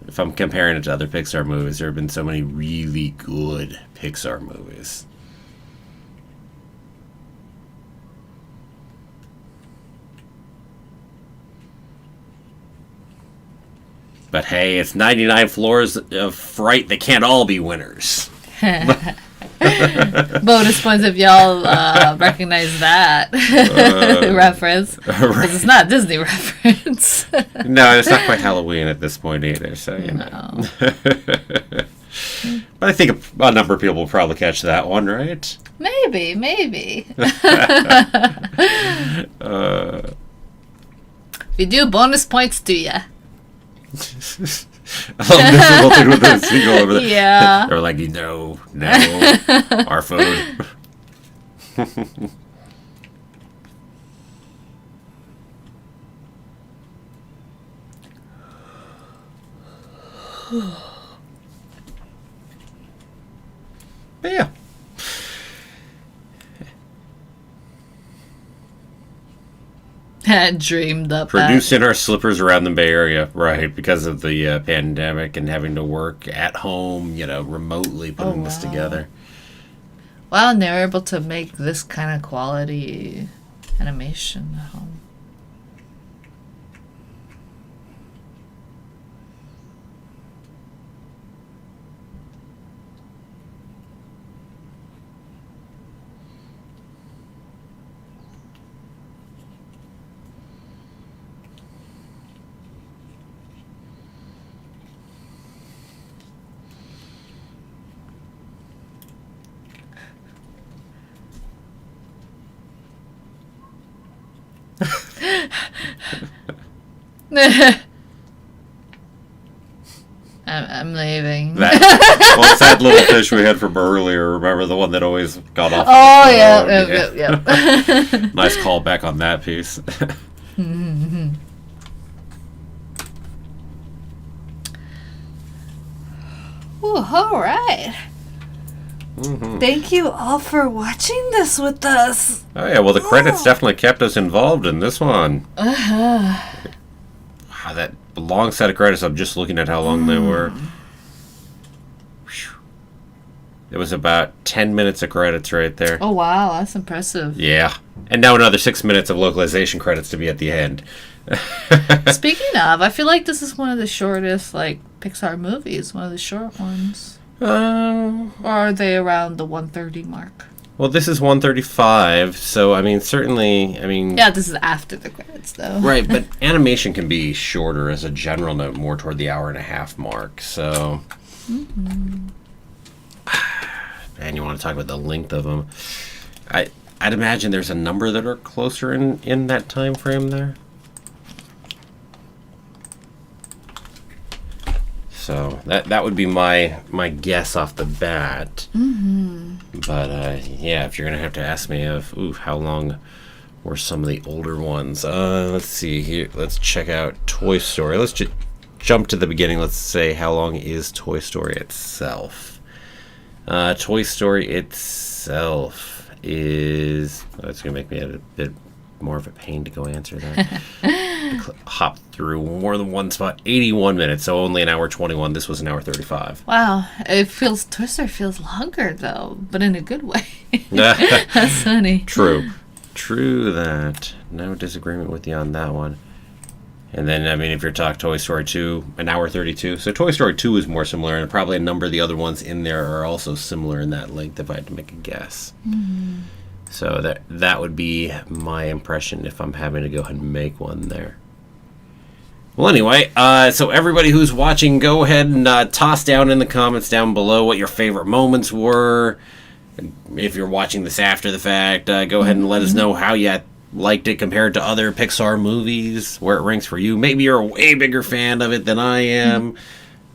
If I'm comparing it to other Pixar movies, there have been so many really good Pixar movies. But hey, it's 99 floors of fright. They can't all be winners. Bonus points if y'all recognize that reference. Because it's not a Disney reference. No, it's not quite Halloween at this point either, so know. But I think a number of people will probably catch that one, right? Maybe. If you do, bonus points to ya. Miserable thing with the seagull over there. Yeah. They're like, no, our food. But yeah. Dreamed up Produced in our slippers around the Bay Area, right, because of the pandemic and having to work at home, remotely putting this together. Wow, and they were able to make this kind of quality animation at home. I'm leaving. That sad little fish we had from earlier. Remember the one that always got off? Oh, yeah. Nice callback on that piece. Ooh, all right. Thank you all for watching this with us. Oh yeah, well the credits definitely kept us involved in this one. Wow, that long set of credits. I'm just looking at how long they were. Whew. It was about 10 minutes of credits right there. Oh wow, that's impressive. Yeah, and now another 6 minutes of localization credits to be at the end. Speaking of, I feel like this is one of the shortest Pixar movies. One of the short ones. Or are they around the 1:30 mark? Well, this is 135, so I mean, certainly, I mean... Yeah, this is after the credits, though. Right, but animation can be shorter as a general note, more toward the hour and a half mark, so... Mm-hmm. Man, you want to talk about the length of them. I'd imagine there's a number that are closer in that time frame there. So that would be my guess off the bat. Mm-hmm. But yeah, if you're gonna have to ask me how long were some of the older ones? Let's see here. Let's check out Toy Story. Let's just jump to the beginning. Let's say how long is Toy Story itself? Toy Story itself is... That's gonna make me a bit more of a pain to go answer that. Hop through more than one spot. 81 minutes, so only an hour 21. This was an hour 35. Wow, Toy Story feels longer though, but in a good way. That's funny. True that. No disagreement with you on that one. And then, I mean, if you're talking Toy Story 2, an hour 32. So Toy Story 2 is more similar, and probably a number of the other ones in there are also similar in that length, if I had to make a guess. Mm-hmm. So that would be my impression if I'm having to go ahead and make one there. Well, anyway, so everybody who's watching, go ahead and toss down in the comments down below what your favorite moments were. If you're watching this after the fact, go ahead and let us know how you liked it compared to other Pixar movies, where it ranks for you. Maybe you're a way bigger fan of it than I am.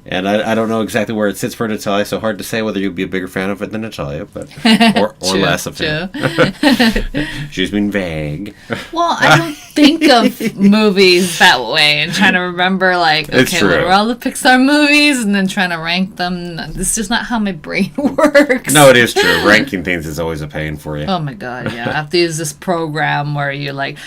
And I don't know exactly where it sits for Natalia, so hard to say whether you'd be a bigger fan of it than Natalia, but or less a fan. She's been vague. Well, I don't think of movies that way and trying to remember, like, okay, what are all the Pixar movies, and then trying to rank them. This is just not how my brain works. No, it is true. Ranking things is always a pain for you. Oh my god, yeah. I have to use this program where you like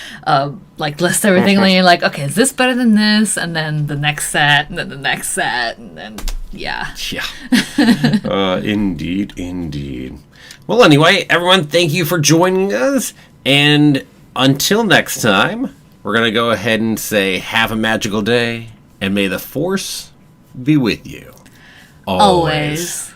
list everything, and you're like, okay, is this better than this? And then the next set, and then the next set, and then, yeah. Yeah. Indeed. Well, anyway, everyone, thank you for joining us. And until next time, we're going to go ahead and say, have a magical day, and may the Force be with you. Always.